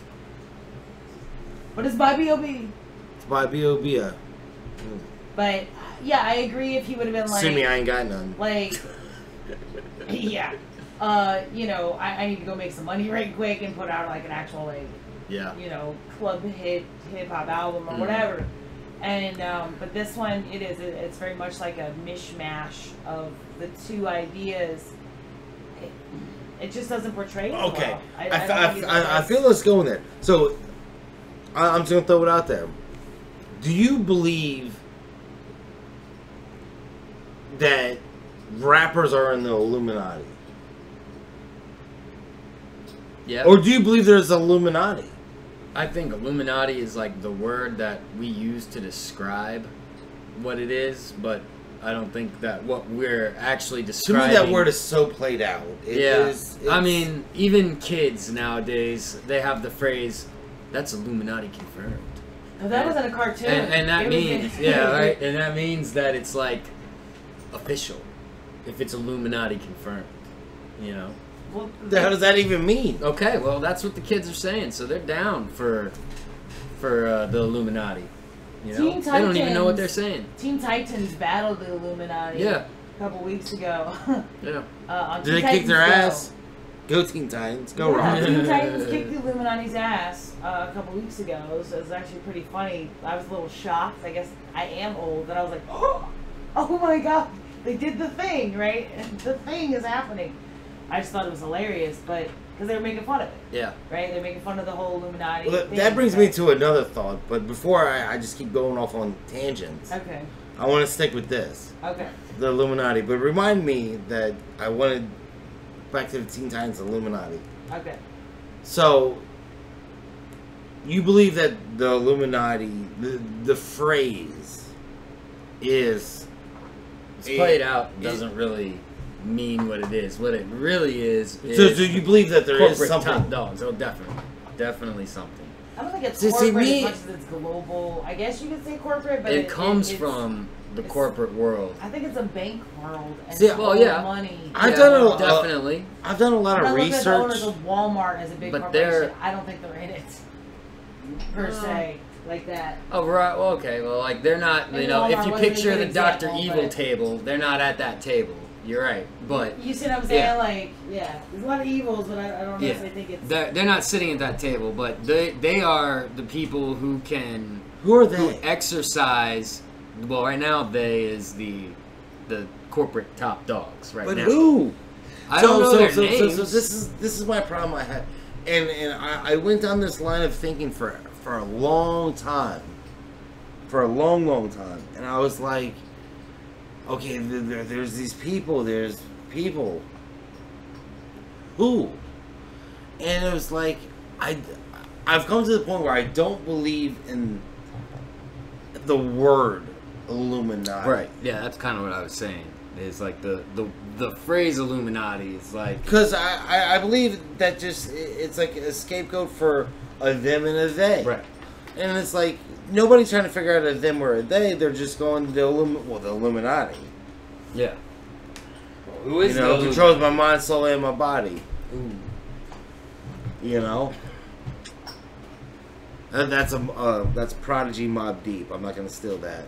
What is by B.O.B.? It's by B.O.B. But yeah, I agree. If he would have been like, Sue me, I ain't got none. like, yeah, you know, I need to go make some money right quick and put out like an actual like, Yeah. you know, club hip hop album or whatever. And but this one, it's very much like a mishmash of the two ideas. It just doesn't portray it Okay, well. I feel let's go in there. So I'm just gonna throw it out there. Do you believe that rappers are in the Illuminati? Yeah. Or do you believe there's Illuminati? I think Illuminati is like the word that we use to describe what it is, but I don't think that what we're actually To describing. me, that word is so played out. I mean, even kids nowadays, they have the phrase, "That's Illuminati confirmed." No, that wasn't a cartoon. And that It was means, in- yeah, right? And that means that it's like official. If it's Illuminati confirmed, you know? Well, what the hell does that even mean? Okay, well, that's what the kids are saying, so they're down for the Illuminati. You know? Teen They don't even know what Titans. they're saying. Teen Titans battled the Illuminati Yeah, a couple weeks ago. yeah. On Did they Teen kick their Titans ass? Go Teen Titans. Go Go. Rock. Yeah, Teen Titans kicked the Illuminati's ass a couple weeks ago, so it was actually pretty funny. I was a little shocked. I guess I am old, and I was like, oh my god, they did the thing, right? And the thing is happening. I just thought it was hilarious, but because they were making fun of it, Yeah. right? They're making fun of the whole Illuminati. Well, thing, that brings me right? to another thought, but before I just keep going off on tangents, Okay. I want to stick with this. Okay. The Illuminati. But remind me that I wanted back to the Teen Titans Illuminati. Okay. So, you believe that the Illuminati, the phrase, is... It's played out doesn't really mean what it is. What it really is So do you believe that there is corporate something... top dogs. Oh, definitely. Definitely something. I don't think it's See, corporate me- as much as it's global. I guess you could say corporate, but It comes it's, from the it's- corporate world. I think it's a bank world. And See, it's well, all yeah. money. I've Yeah, done a- definitely. I've done a lot I'm of not looking at the owners research. of Walmart as a big But corporation. they're- I don't think they're in it per se like that. Oh right, well okay, well like they're not. Maybe You know, Walmart if you wasn't a picture good the Doctor example, Evil but- table, they're not at that table. You're right, but You see what I'm saying? Yeah. Like, yeah, there's a lot of evils, but I don't Yeah. necessarily think it's. they're not sitting at that table. But they are the people who can Who are who they? exercise. Well, right now they is the corporate top dogs right But now. who? I don't know their names. So this is my problem I had, and I went down this line of thinking for a long time, for a long time, and I was like, okay, there's these people, there's people, who, and it was like I've come to the point where I don't believe in the word Illuminati, Right. Yeah, that's kind of what I was saying. It's like the phrase Illuminati is like Because I believe that just it's like a scapegoat for a them and a they. right. And it's like nobody's trying to figure out a them or a they. They're just going to the Illuminati. Yeah. Who is You know, the controls my mind, soul, and my body. Ooh. You know. That's Prodigy Mob Deep. I'm not gonna steal that.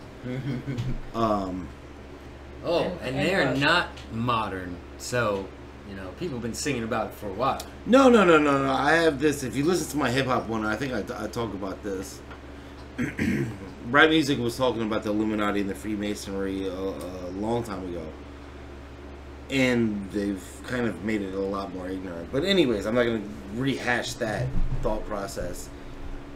Oh, And- and and they're Rush. not modern, so you know people have been singing about it for a while. No. I have this. If you listen to my hip hop one, I think I talk about this. Rap Music was talking about the Illuminati and the Freemasonry a long time ago, and they've kind of made it a lot more ignorant. But anyways, I'm not going to rehash that thought process.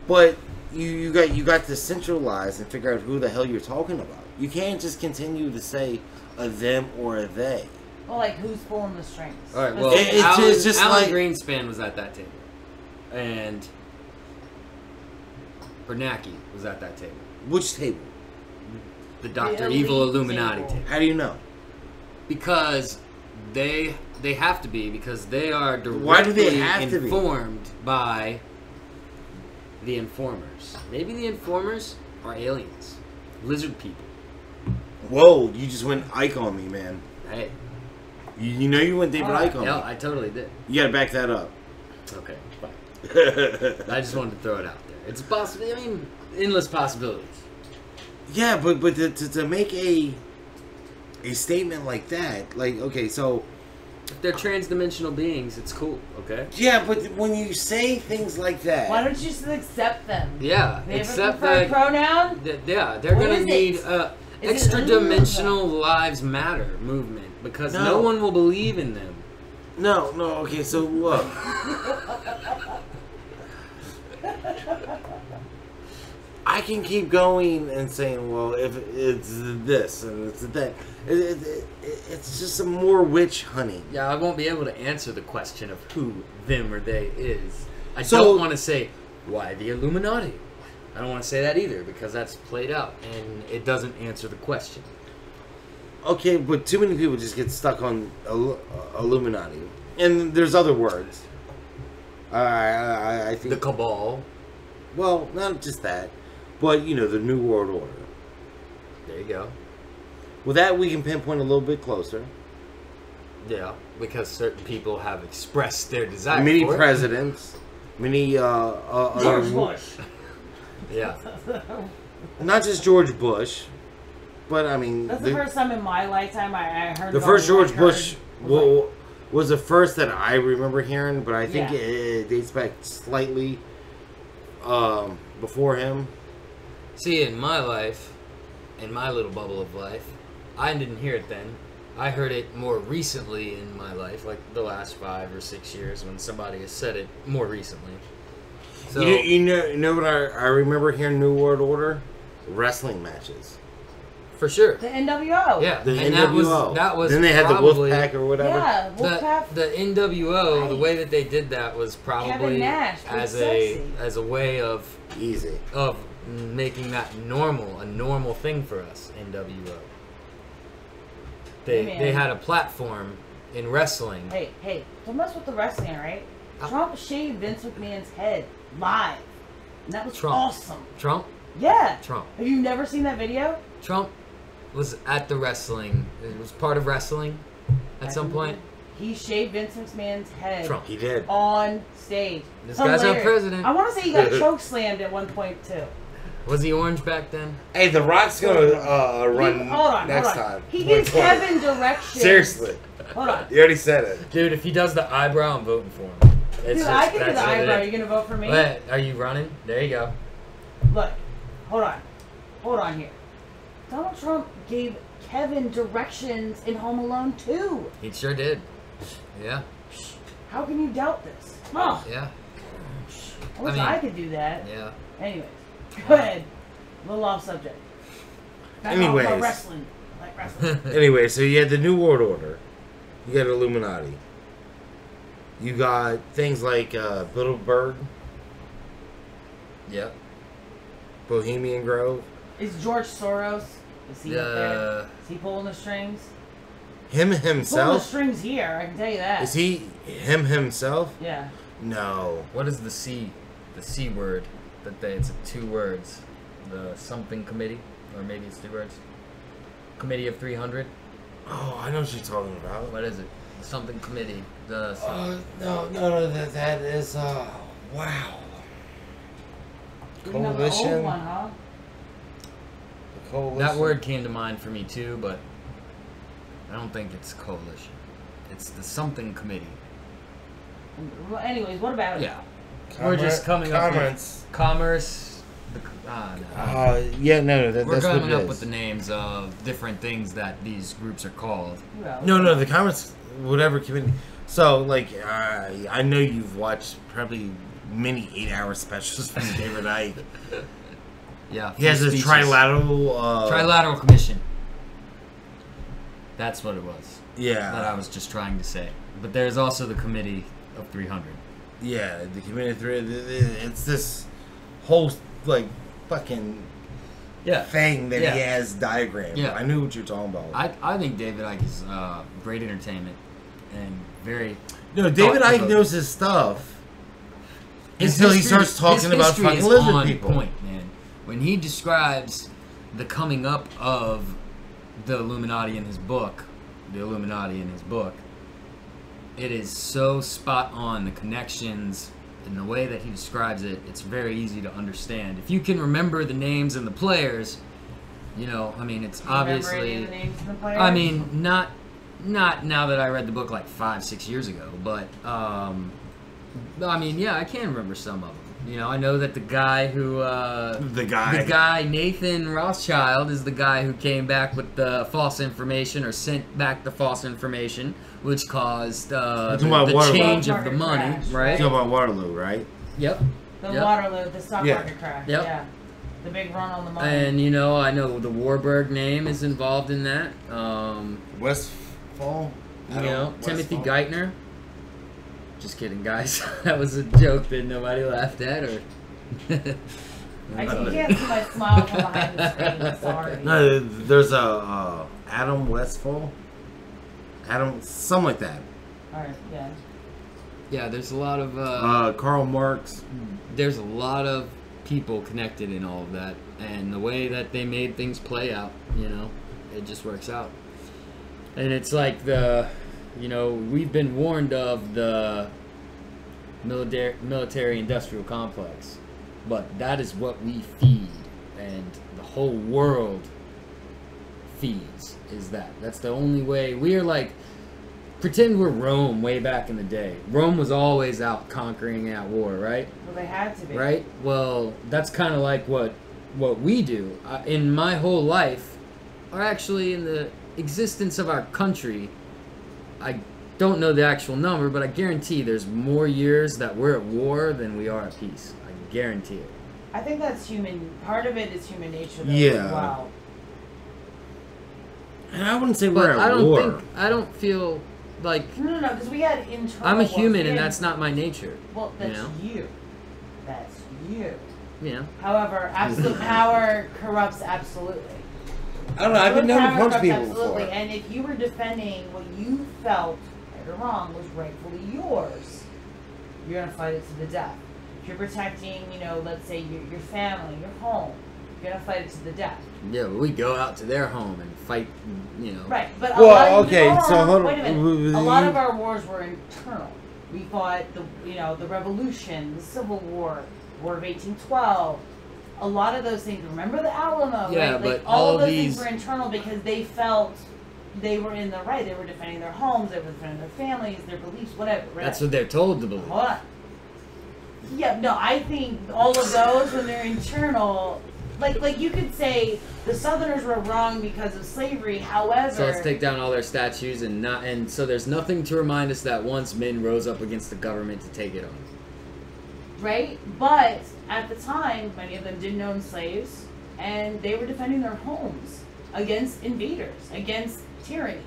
But you got to centralize and figure out who the hell you're talking about. You can't just continue to say a them or a they. Well, like, who's pulling the strings? All right, well, It's Alan, just Alan like- Greenspan was at that table, and Bernanke was at that table. Which table? The Dr. elite Evil Illuminati table. table. How do you know? Because they have to be, because they are directly Why do they have to be? informed by the informers. Maybe the informers are aliens, lizard people. Whoa, you just went Ike on me, man. Hey, You know you went David Ike on yeah, me. I totally did. You gotta back that up. Okay, fine. I just wanted to throw it out there. It's possible. I mean, endless possibilities. Yeah, but to make a statement like that, like, okay, so If they're trans-dimensional beings, it's cool. Okay. yeah, but when you say things like that, Why don't you just accept them? Yeah, They have a except preferred that. pronoun? Yeah, they're What gonna is need it? Is it extra-dimensional lives matter movement because no No. one will believe in them. no, okay, so look, I can keep going and saying, well, if it's this and it's that, it's just some more witch hunting. Yeah, I won't be able to answer the question of who them or they is. I So- don't want to say why the Illuminati. I don't want to say that either because that's played out and it doesn't answer the question. Okay, but too many people just get stuck on Illuminati, and there's other words. I think The cabal. well, not just that, but you know, the New World Order. There you go. With that, we can pinpoint a little bit closer. Yeah, because certain people have expressed their desire Many for it. presidents, many George Bush. Yeah. not just George Bush, but I mean, That's the first time in my lifetime I heard the it first on George record. Bush Was like, was the first that I remember hearing, but I think Yeah. it dates back slightly before him. See, in my life, in my little bubble of life, I didn't hear it then. I heard it more recently in my life, like the last 5 or 6 years, when somebody has said it more recently. So, You know what I remember hearing New World Order? Wrestling matches. for sure. the NWO. Yeah, The and NWO. that was then they had probably, the Wolfpack or whatever. Yeah, Wolfpack. the NWO. The Right. way that they did that was probably Kevin Nash, Big as Sexy. a way of Easy. making that a normal thing for us. NWO. They Hey, man. they had a platform in wrestling. Hey, don't mess with the wrestling, right? Oh. Trump shaved Vince McMahon's head live And that was Trump. awesome. Trump? Yeah. Trump. Have you never seen that video? Trump was at the wrestling. It was part of wrestling at some point. He shaved Vince McMahon's head. Trump. He did. On stage. This guy's our Hilarious. president. I want to say he got choke slammed at one point too. Was he orange back then? Hey, The Rock's gonna run hold on. next time. He gives 2020. Kevin directions. Seriously. Hold on. You already said it. Dude, if he does the eyebrow, I'm voting for him. It's Dude, I can do that's the what it eyebrow. is. You gonna vote for me? Wait, are you running? There you go. Look. Hold on. Hold on here. Donald Trump gave Kevin directions in Home Alone 2. He sure did. Yeah. How can you doubt this? Oh, Yeah. I wish I mean- I could do that. Yeah. Anyways, go ahead. A little off subject. Back Anyways. on wrestling. I like wrestling. Anyway, so you had the New World Order. You got Illuminati. You got things like Bilderberg, Yep. Bohemian Grove. Is George Soros? Is he up there? The Is he pulling the strings? Him Pulling the himself? strings here, I can tell you that. Is he him himself? Yeah. No. what is the C? The C word. It's 2 words. The something committee, or maybe it's 2 words. Committee of 300. Oh, I know what you're talking about. What is it? Something committee. The No, that is, wow. You know, the old Coalition. one, huh? The coalition. that word came to mind for me too, but I don't think it's coalition. It's the something committee. Well, anyways, what about it? Yeah. We're just coming up Comments. with commerce. No. Yeah, no, We're that's what coming it up is. with the names of different things that these groups are called. Who else? No, the comments, whatever committee. So, like, I know you've watched probably many 8-hour specials from David Icke. Yeah. He has a speeches. trilateral. Trilateral commission. That's what it was. Yeah. That I was just trying to say. But there's also the committee of 300. Yeah, the committee three. It's this whole like fucking Yeah. thing that Yeah. he has diagrammed. Yeah. I knew what you're talking about. I think David Icke is great entertainment and very. No, David Icke thought-provoking. knows his stuff His until he history- starts talking his about history fucking is lizard on people. Point, man. When he describes the coming up of the Illuminati in his book, it is so spot on. The connections and the way that he describes it, it's very easy to understand. If you can remember the names and the players, you know, I mean, it's Do you remember any obviously. of the names of the players? I mean, not now that I read the book like 5-6 years ago, but I mean, yeah, I can remember some of them. You know, I know that the guy who The guy. Nathan Rothschild is the guy who came back with the false information or sent back the false information, which caused talking about the Waterloo. change of Market the money, crash, right? You're talking about Waterloo, right? Yep. The Yep. Waterloo, the stock Yeah. market crash. Yep. Yeah. The big run on the money. And you know, I know the Warburg name is involved in that. Westfall. You know, Timothy Geithner. Just kidding, guys. That was a joke that nobody laughed at, or. You can't see my smile from behind the screen. Sorry. No, there's a Adam Westfall. Something like that. Alright, yeah. Yeah, there's a lot of Karl Marx. there's a lot of people connected in all of that, and the way that they made things play out, you know, it just works out. And it's like we've been warned of the military industrial complex, but that is what we feed, and the whole world feeds is that. That's the only way. We are like, pretend we're Rome way back in the day. Rome was always out conquering at war, right? Well, they had to be. Right? Well, that's kind of like what we do. In my whole life, or actually in the existence of our country, I don't know the actual number, but I guarantee there's more years that we're at war than we are at peace. I guarantee it. I think that's human. Part of it is human nature, though, Yeah. as well. And I wouldn't say But we're at war. I don't feel like No, because we had internal. I'm a wars. human, We and had- that's not my nature. Well, that's know? you. That's you. You know? However, absolute power corrupts absolutely. I don't know. I've been Absolute known to power punch people corrupts absolutely. before. And if you were defending what you felt, right or wrong, was rightfully yours, you're gonna fight it to the death. If you're protecting, you know, let's say your family, your home, you're gonna fight it to the death. Yeah, but we go out to their home and fight, you know. Right, but Well, a lot of, okay, so hold on. wait a minute. A lot of our wars were internal. We fought the Revolution, the Civil War, War of 1812. A lot of those things. Remember the Alamo? Yeah, right? but all all of those these- things were internal because they felt they were in the right. They were defending their homes. They were defending their families, their beliefs, whatever. Right? That's what they're told to believe. Hold on. Yeah, no, I think all of those when they're internal, like you could say the Southerners were wrong because of slavery. However, So let's take down all their statues and so there's nothing to remind us that once men rose up against the government to take it on. right? But at the time, many of them didn't own slaves, and they were defending their homes against invaders, against tyranny.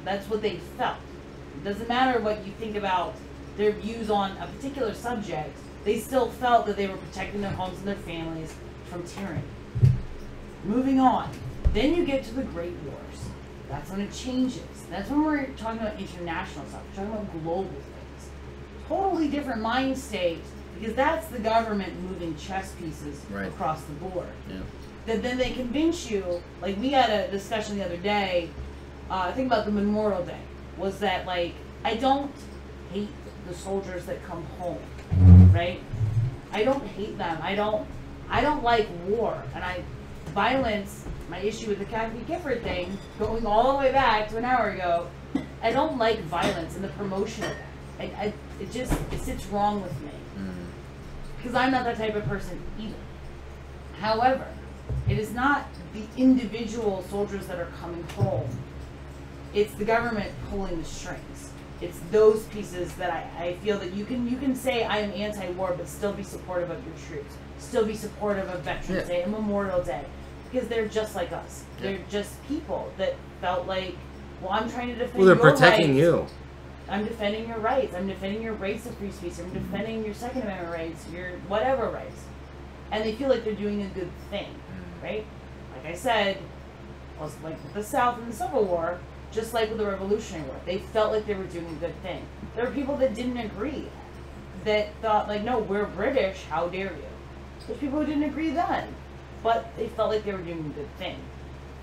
That's what they felt. It doesn't matter what you think about their views on a particular subject, they still felt that they were protecting their homes and their families from tyranny. Moving on. Then you get to the Great Wars. That's when it changes. That's when we're talking about international stuff. We're talking about global things. Totally different mind state, because that's the government moving chess pieces Right. across the board. Yeah. That then they convince you, like we had a discussion the other day, I think about the Memorial Day, was that like, I don't hate the soldiers that come home, right? I don't hate them. I don't like war, and violence, my issue with the Kathy Gifford thing, going all the way back to an hour ago, I don't like violence and the promotion of that. It sits wrong with me. Because I'm not that type of person either. However, it is not the individual soldiers that are coming home. It's the government pulling the strings. It's those pieces that I feel that you can say I am anti-war, but still be supportive of your troops. Still be supportive of Veterans Day and Memorial Day. Because they're just like us. They're just people that felt like, well, I'm trying to defend Well, they're your protecting rights. you. I'm defending your rights. I'm defending your rights of free speech. I'm defending your Second Amendment rights, your whatever rights. And they feel like they're doing a good thing, right? Like I said, was like with the South in the Civil War, just like with the Revolutionary War, they felt like they were doing a good thing. There were people that didn't agree, that thought like, no, we're British, how dare you? There's people who didn't agree then, but they felt like they were doing a good thing.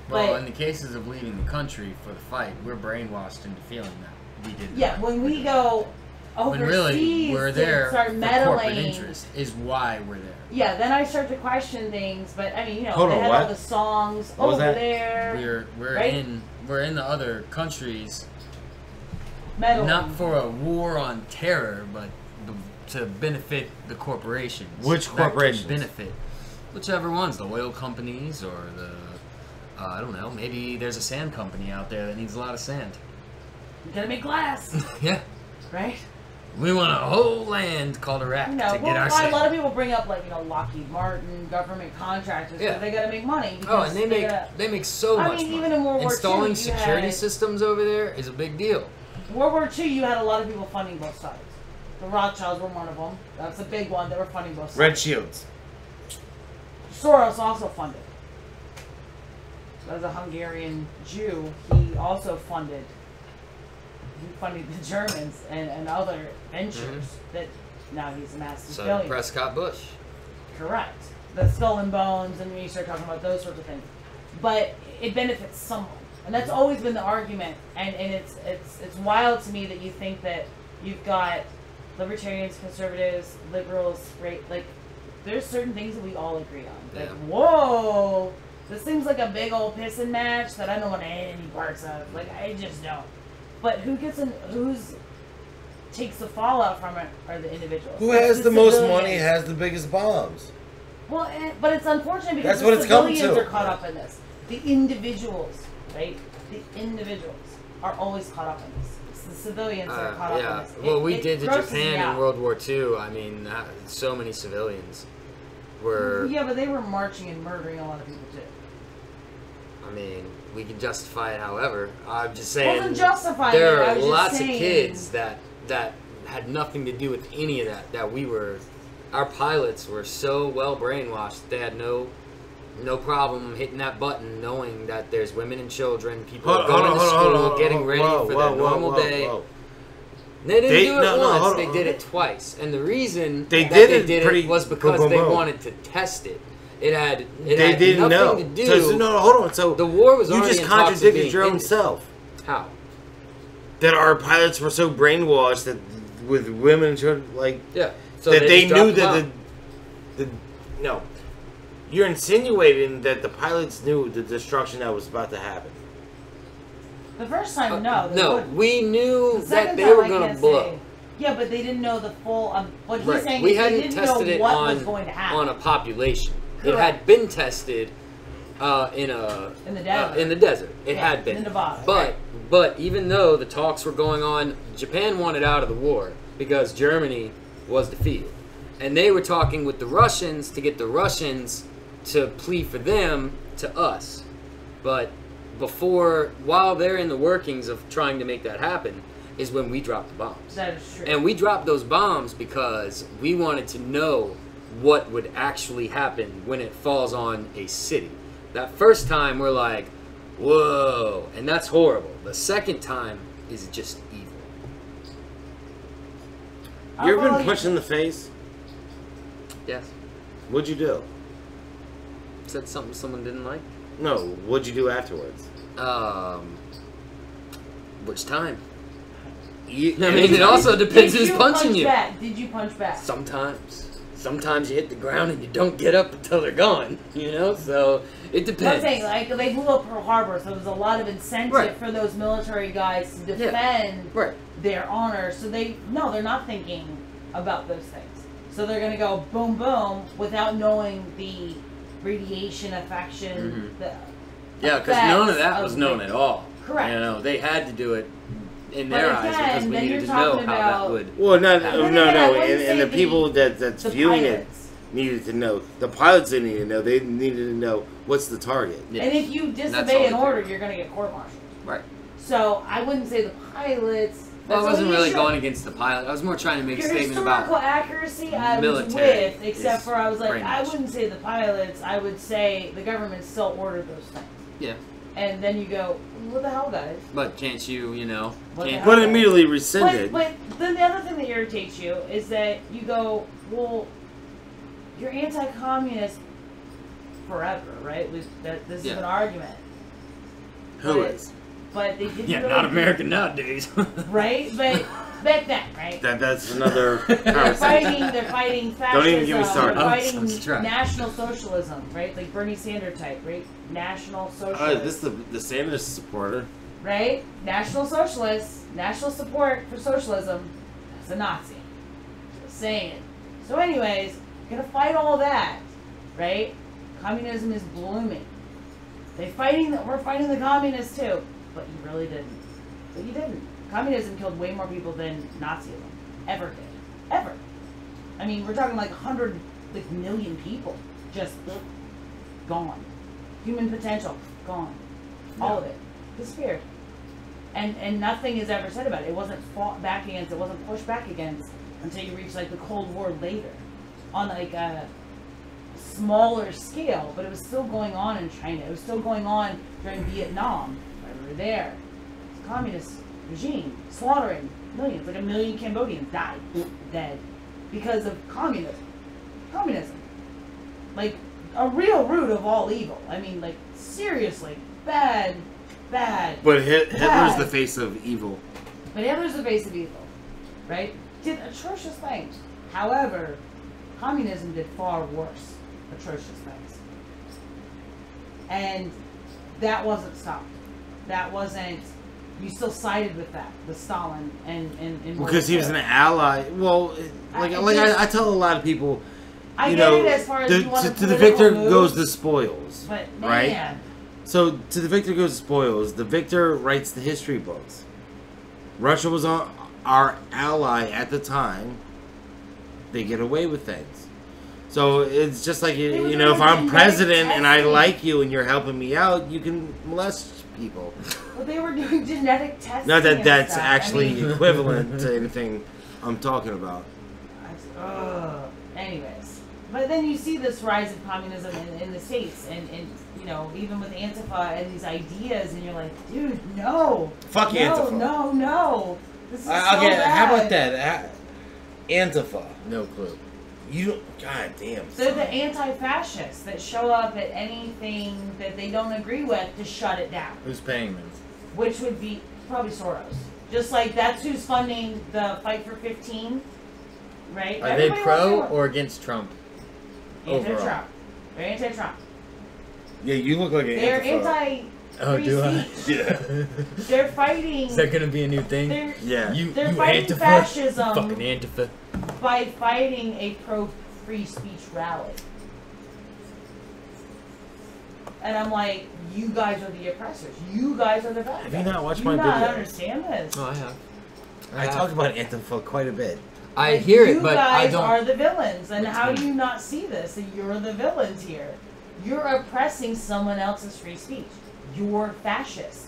Well, But- in the cases of leaving the country for the fight, we're brainwashed into feeling that we did. Yeah, when we go when overseas really we're there to start for meddling, corporate interest is why we're there. yeah, then I start to question things. But I mean, you know, Hold they on, had what? all the songs What was over that? there, We're right? in the other countries meddling. not for a war on terror, but to benefit the corporations. Which that can corporations? benefit whichever ones, the oil companies or the I don't know. Maybe there's a sand company out there that needs a lot of sand. You gotta make glass, Yeah, right? we want a whole land called Iraq You know, to get our a sand. lot of people bring up like Lockheed Martin, government contractors, because Yeah. they gotta make money. Oh, because and they make so I much mean, money. even in World War II, Installing you security had- systems over there is a big deal. World War II, you had a lot of people funding both sides. The Rothschilds were one of them. That's a big one. They were funding both sides. Red Shields. Soros also funded. As a Hungarian Jew, he also funded. He funded the Germans and other ventures that now he's a massive So billionaire. Prescott Bush. Correct. The skull and bones, and when you start talking about those sorts of things. But it benefits someone. And that's always been the argument. And it's wild to me that you think that you've got libertarians, conservatives, liberals, right? Like, there's certain things that we all agree on. Like, Yeah. whoa, this seems like a big old pissing match that I don't want any parts of. Like, I just don't. But who's takes the fallout from it are the individuals. Who It's has the most civilians. money has the biggest bombs. Well, but it's unfortunate because That's what the it's come civilians to. are caught up in this. The individuals, right? The individuals are always caught up in this. It's the civilians that are caught up in this. Well, we It did to grosses me Japan out. in World War II. I mean, so many civilians were. Yeah, but they were marching and murdering a lot of people too. I mean, we can justify it however. I'm just It saying. wasn't justifying there it, I are was just lots saying. of kids that had nothing to do with any of that. That we were. Our pilots were so well brainwashed. They had no problem hitting that button, knowing that there's women and children, people going to school, getting ready for their normal day. They didn't do it no, once. hold They on. did it twice, and the reason They that did they it did pretty it was because boom, they boom, boom. wanted to test it. It had They didn't know. nothing to do. So, no, hold on. So The war was you already just in talks of contradicted being your own ended. self. How? That our pilots were so brainwashed that with women and children, like Yeah. So that they just knew dropped that the no. You're insinuating that the pilots knew the destruction that was about to happen. The first time, no. they No, wouldn't. we knew The that second they time, were I going to can't blow. say. Yeah, but they didn't know the full. What he's Right. saying We is they hadn't didn't tested know it what on was going to happen. on a population. It Correct. had been tested in In the desert. in the desert. It Yeah, had been. in Nevada, But right. but even though the talks were going on, Japan wanted out of the war because Germany was defeated, and they were talking with the Russians to get the Russians to plead for them to us. But while they're in the workings of trying to make that happen, is when we dropped the bombs. That is true. And we dropped those bombs because we wanted to know what would actually happen when it falls on a city. That first time, we're like, whoa, and that's horrible. The second time is just evil. You ever Well, been punched in the face? Yes. What'd you do? Said something someone didn't like? No, what'd you do afterwards? Which time? I You, mean, it also depends Did who's you punching punch you. Back? Did you punch back? Sometimes. Sometimes you hit the ground and you don't get up until they're gone, you know? So, it I'm depends. saying, like, they blew up Pearl Harbor, so there was a lot of incentive Right. for those military guys to defend Right. their honor. So they're not thinking about those things. So they're gonna go boom, boom, without knowing the radiation, affection, the Yeah, because none of effects that was known things. at all. Correct. You know, they had to do it in But their eyes again, because we then needed you're to know talking how that about would. well, no, But no, again, no, I wouldn't and say the the- people that's the viewing pilots. it needed to know. The pilots didn't need to know. They needed to know what's the target. Yeah. And if you all disobey an they order, do. you're gonna get court-martialed. Right. So I wouldn't say the pilots. Well, I that's wasn't what really you going against the pilot. I was more trying to make a Your statement historical about. accuracy, I was military with, except is for I was like, pretty I much. wouldn't say the pilots. I would say the government still ordered those things. Yeah. And then you go, what the hell, guys? But can't you, What the can't. hell? But immediately rescinded. But then the other thing that irritates you is that you go, well, you're anti-communist forever, right? This is Yeah. an argument. Who but- is? But they didn't Yeah, really not American nowadays. right? But back then, right? That's another They're conversation. fighting fascism. Don't even get me started. They're I fighting was trying. national socialism, right? Like Bernie Sanders type, right? National socialist, This is the Sanders supporter. right? National socialist, national support for socialism. That's a Nazi. Just saying. So, anyways, you're gonna fight all that, right? Communism is blooming. We're fighting the communists too, but you really didn't. But you didn't. Communism killed way more people than Nazism ever did. Ever. I mean, we're talking like 100 million people just gone. Human potential gone. All of it disappeared. And nothing is ever said about it. It wasn't fought back against. It wasn't pushed back against until you reach like the Cold War later, on like a smaller scale. But it was still going on in China. It was still going on during Vietnam. We were there. It's a communist regime slaughtering millions. Like 1 million Cambodians died, dead, because of communism. Communism, like a real root of all evil. I mean, like seriously, bad. But Hitler's the face of evil. But Hitler's the face of evil, right? Did atrocious things. However, communism did far worse atrocious things. And that wasn't stopped. That wasn't, you still sided with that, with Stalin and Because he was an ally. Well, I tell a lot of people, I you get know, it as far as you want to the victor goes the spoils. But right? man, So to the victor goes the spoils. The victor writes the history books. Russia was our ally at the time. They get away with things. So it's just like, They were you know, if doing I'm genetic president and I testing. like you and you're helping me out, you can molest people. well, they were doing genetic testing. Not that and that's stuff. actually I mean, equivalent to anything I'm talking about. Anyways, but then you see this rise of communism in the States, and you know, even with Antifa and these ideas, and you're like, dude, no. Fuck no, Antifa. No. This is so Okay, bad. how about that? Antifa. No clue. You don't. God damn. They're son. the anti-fascists that show up at anything that they don't agree with to shut it down, Who's paying them? which would be probably Soros. Just like that's who's funding the Fight for 15, right? Are they Everybody pro wants to- or against Trump? Overall. anti-Trump? They're anti-Trump. Yeah, you look like an They're Antifa. anti. Oh, Free do I? speech. Yeah. They're fighting. Is that gonna be a new thing? They're Yeah. They're fighting fascism. Fucking Antifa. by fighting a pro-free speech rally. And I'm like, you guys are the oppressors. You guys are the bad Have guys. you not watched Do my you not videos? understand this? Oh, I have. I talk about Antifa quite a bit. I Like, hear it, but I You guys don't. are the villains, and What's how mean? do you not see this? That you're the villains here. You're oppressing someone else's free speech. You're fascist.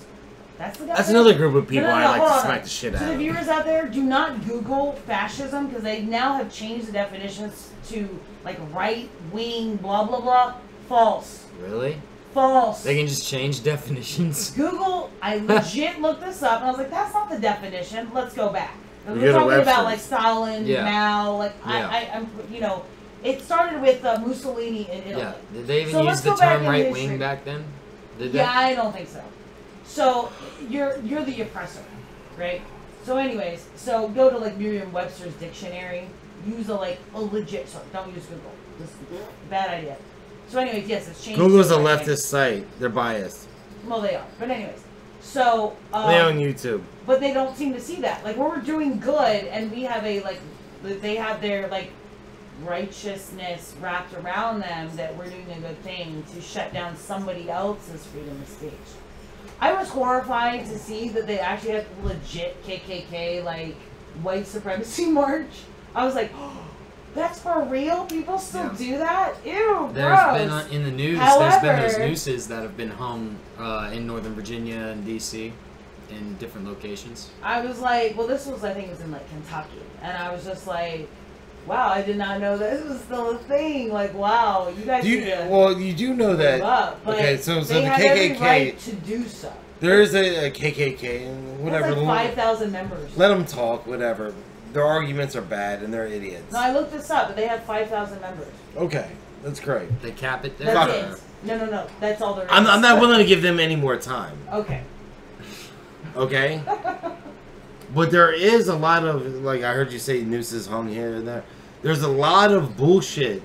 That's the That's definition. another group of people No, I like hold to on. smack the shit out To the of. viewers out there, do not Google fascism because they now have changed the definitions to like right wing, blah blah blah. False. Really? False. They can just change definitions. Google. I legit looked this up and I was like, that's not the definition. Let's go back. We We're go to talking about Webster's. like Stalin, Yeah. Mao. Like Yeah. I'm, you know, it started with Mussolini in Italy. Yeah. Did they even So use let's the go back term in right history. wing back then? Did they? Yeah, I don't think so. So you're the oppressor, right? So anyways, so go to like Merriam-Webster's dictionary. Use a legit source. Don't use Google. This is a bad idea. So anyways, yes, it's changed. Google's a to right wing. leftist site. They're biased. Well, they are. But anyways, so They own YouTube. but they don't seem to see that. Like we're doing good, and we have a they have their righteousness wrapped around them that we're doing a good thing to shut down somebody else's freedom of speech. I was horrified to see that they actually had legit KKK white supremacy march. I was like, oh, that's for real? People still Yeah. do that? Ew, There's gross. been in the news. There's been those However- nooses that have been hung in Northern Virginia and D.C. in different locations. I was like, well, this was, I think it was in Kentucky. And I was just like, wow, I did not know this was still a thing. Like, wow, you guys need to You do know give that up. But okay, so they the have every KKK right to do so. there is a KKK and whatever. There's like 5,000 members. Let them talk, whatever. Their arguments are bad and they're idiots. No, I looked this up, but they have 5,000 members. Okay, that's great. They cap it there. That's Fuck it. No. That's all there is. I'm not willing to give them any more time. Okay. Okay? But there is a lot of, I heard you say nooses hung here and there. There's a lot of bullshit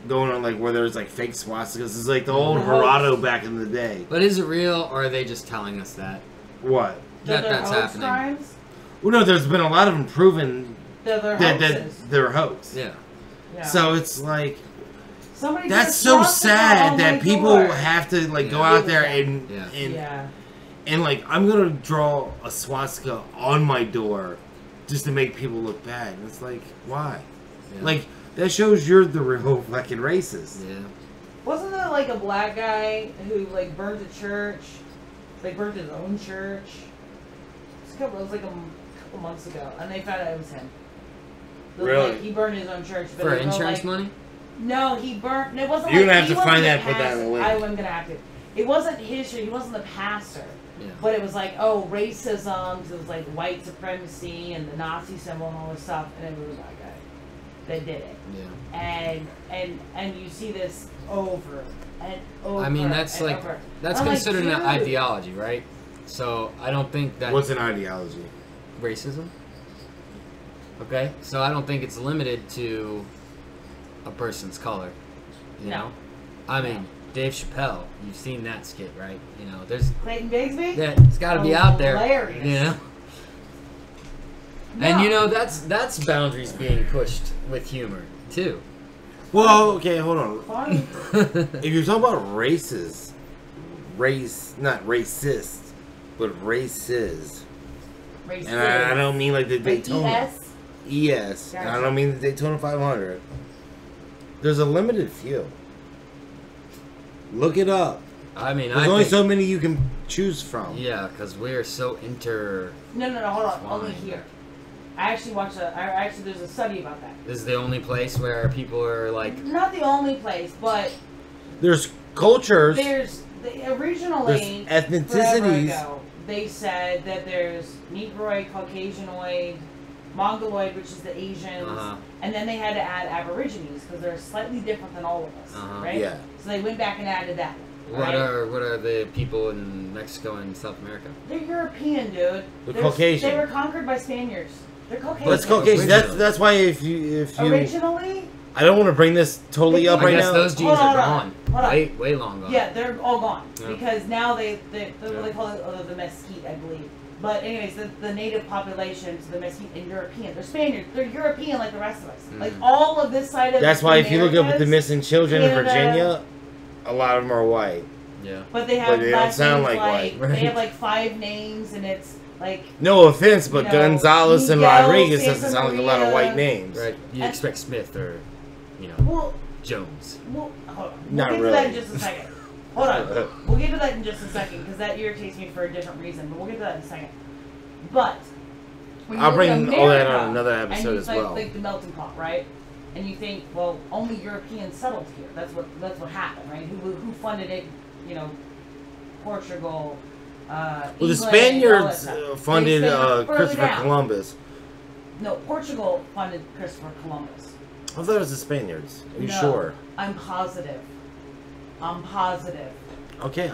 going on, where there's, fake swastikas. It's like the old Verado back in the day. But is it real, or are they just telling us that? What? That they're That's hoax happening. crimes? Well, no, there's been a lot of them proven They're that hoaxes. they're hoax. Yeah. Yeah. So it's like, Somebody that's just so crossed the line sad on that my people door. have to, go Yeah. out there Yeah. and, Yeah. Yeah. and I'm going to draw a swastika on my door just to make people look bad. And it's like, why? Yeah. That shows you're the real fucking racist. Yeah. Wasn't there a black guy who burned a church? Burned his own church? It was a couple months ago, and they found out it was him. It was Really? he burned his own church. But For they were insurance money? No, he burnt. It wasn't. You're gonna he have to wasn't find the that and put that in the pastor. link. I'm gonna have to. It wasn't his church. He wasn't the pastor. Yeah. But it was racism. 'Cause it was white supremacy and the Nazi symbol and all this stuff. And it was a black guy that did it. Yeah. And you see this over and over. I mean, that's and like over. that's I'm considered an dude. ideology, right? So I don't think that What's an ideology? racism. Okay, so I don't think it's limited to a person's color. You No. know, I mean, Dave Chappelle. You've seen that skit, right? You know, there's Clayton Bigsby. that. It's got to be out there. Hilarious. You know. And you know that's boundaries being pushed with humor too. Well, okay, hold on. Funny. If you're talking about not racist, but races. Racist. And I don't mean the Daytona. ES? ES. And I Gotcha. don't mean the Daytona 500. There's a limited few. Look it up. I mean, There's I only think, so many you can choose from. yeah, because we're so No, hold on. Only Fine. here. I actually watched there's a study about that. This is the only place where people are like, Not the only place, but There's cultures. originally There's ethnicities. forever ago, they said that there's Negroid, Caucasianoid, Mongoloid, which is the Asians, and then they had to add Aborigines because they're slightly different than all of us, right? Yeah. So they went back and added that. What Right? are the people in Mexico and South America? They're European, dude. They're Caucasian. They were conquered by Spaniards. They're Caucasian. That's Caucasian. That's why if you Originally, I don't want to bring this totally up I right guess now. those genes Hold are on, gone. hold on. Way long gone. yeah, they're all gone Yeah. because now they call it the mesquite, I believe. But anyways, the native population, so the mesquite and European, they're Spaniards. They're European like the rest of us. Like all of this side of That's the why if you look up at the Americas, missing children in Canada- Virginia, a lot of them are white. Yeah. But they have But they don't last sound names like white. they have like 5 names, and it's like No offense, but You know, Gonzalez and Miguel, Rodriguez doesn't Santa sound like a lot of Maria. white names. Right. You And- expect Smith or, well, Jones. hold on. Not We'll get to that in really. just a second. Hold on. We'll get to that in just a second because that irritates me for a different reason. But we'll get to that in a second. But when you I'll look bring at all that America, on another and episode you as think, well. like the melting pot, right? And you think, well, only Europeans settled here. That's what happened, right? Who funded it? You know, Portugal. Well, the England, all that Spaniards stuff. funded They stayed further Christopher down. Columbus. No, Portugal funded Christopher Columbus. I thought it was the Spaniards. Are you No, sure? I'm positive. I'm positive. Okay,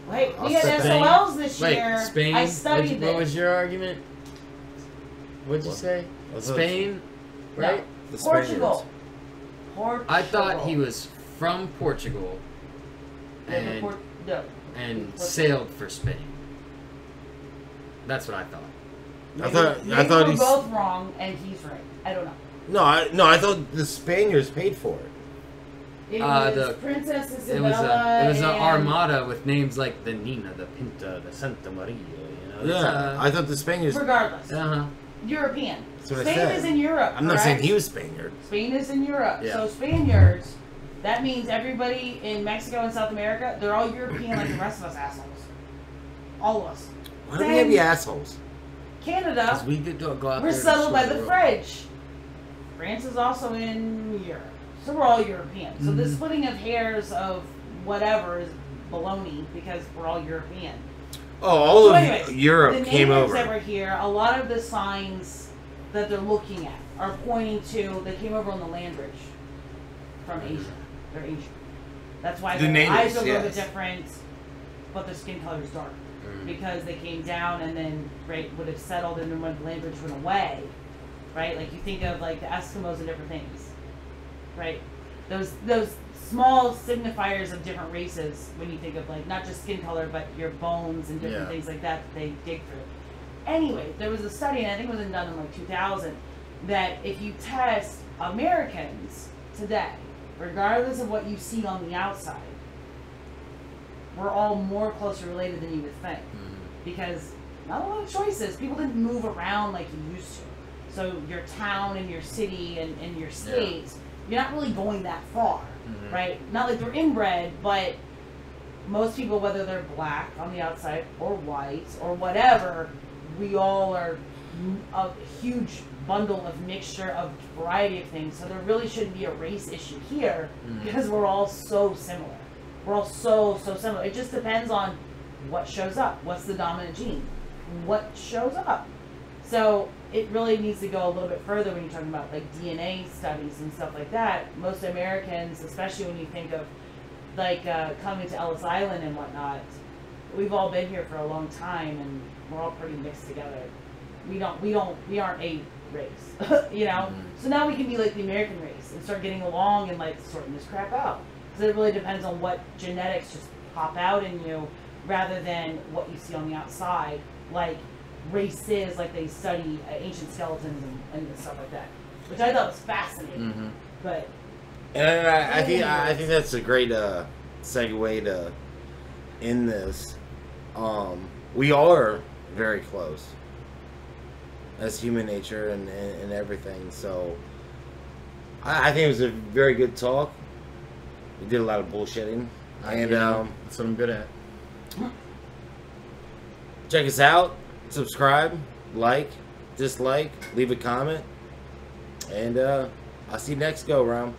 Wait, I'll we had set that. SOLs this Wait, year. Spain. I studied what this. was your argument? What'd you What? say? I thought- Spain, No, right? The Portugal. Portugal. I thought he was from Portugal and No. and sailed for Spain. That's what I thought. I thought we're he's both wrong, and he's right. I don't know. I thought the Spaniards paid for it. It was the- Princess It Isabella. was an and armada with names like the Nina, the Pinta, the Santa Maria. Yeah, I thought the Spaniards. Regardless, Uh-huh. European. That's what I Spain said. is in Europe. I'm not saying correct? he was Spaniard. Spain is in Europe. Yeah. So Spaniards, that means everybody in Mexico and South America, they're all European like the rest of us assholes. All of us. Why do we have the assholes? Canada, Because we could go out we're there to settled by destroy the world. French. France is also in Europe. So we're all European. So the Mhm. splitting of hairs of whatever is baloney because we're all European. Oh, all So of anyways, Europe the came natives over. that were here, a lot of the signs that they're looking at are pointing to they came over on the land bridge from Asia. They're Asian. That's why The their natives, eyes are a little bit yes. different, but their skin color is dark Mm. because they came down and then would have settled, and then when the land bridge went away, right? Like you think of like the Eskimos and different things, right? Those small signifiers of different races when you think of like not just skin color but your bones and different Yeah. things like that they dig through. Anyway, there was a study, and I think it was done in like 2000, that if you test Americans today, regardless of what you see on the outside, we're all more closely related than you would think. Because not a lot of choices. People didn't move around like you used to. So your town and your city and your state, you're not really going that far, right? Not like they're inbred, but most people, whether they're black on the outside or white or whatever, we all are a huge bundle of mixture of variety of things. So there really shouldn't be a race issue here because we're all so similar. We're all so similar. It just depends on what shows up. What's the dominant gene? What shows up? So it really needs to go a little bit further when you're talking about like DNA studies and stuff like that. Most Americans, especially when you think of like coming to Ellis Island and whatnot, we've all been here for a long time and we're all pretty mixed together. We aren't a race, you know? So now we can be like the American race and start getting along and like sorting this crap out. Because it really depends on what genetics just pop out in you rather than what you see on the outside, like races, like they study ancient skeletons and stuff like that, which I thought was fascinating. But And I think that's a great segue to end this. We are very close as human nature and everything. So I think it was a very good talk. We did a lot of bullshitting, and That's what I'm good at. check us out. Subscribe, like, dislike, leave a comment, and I'll see you next go round.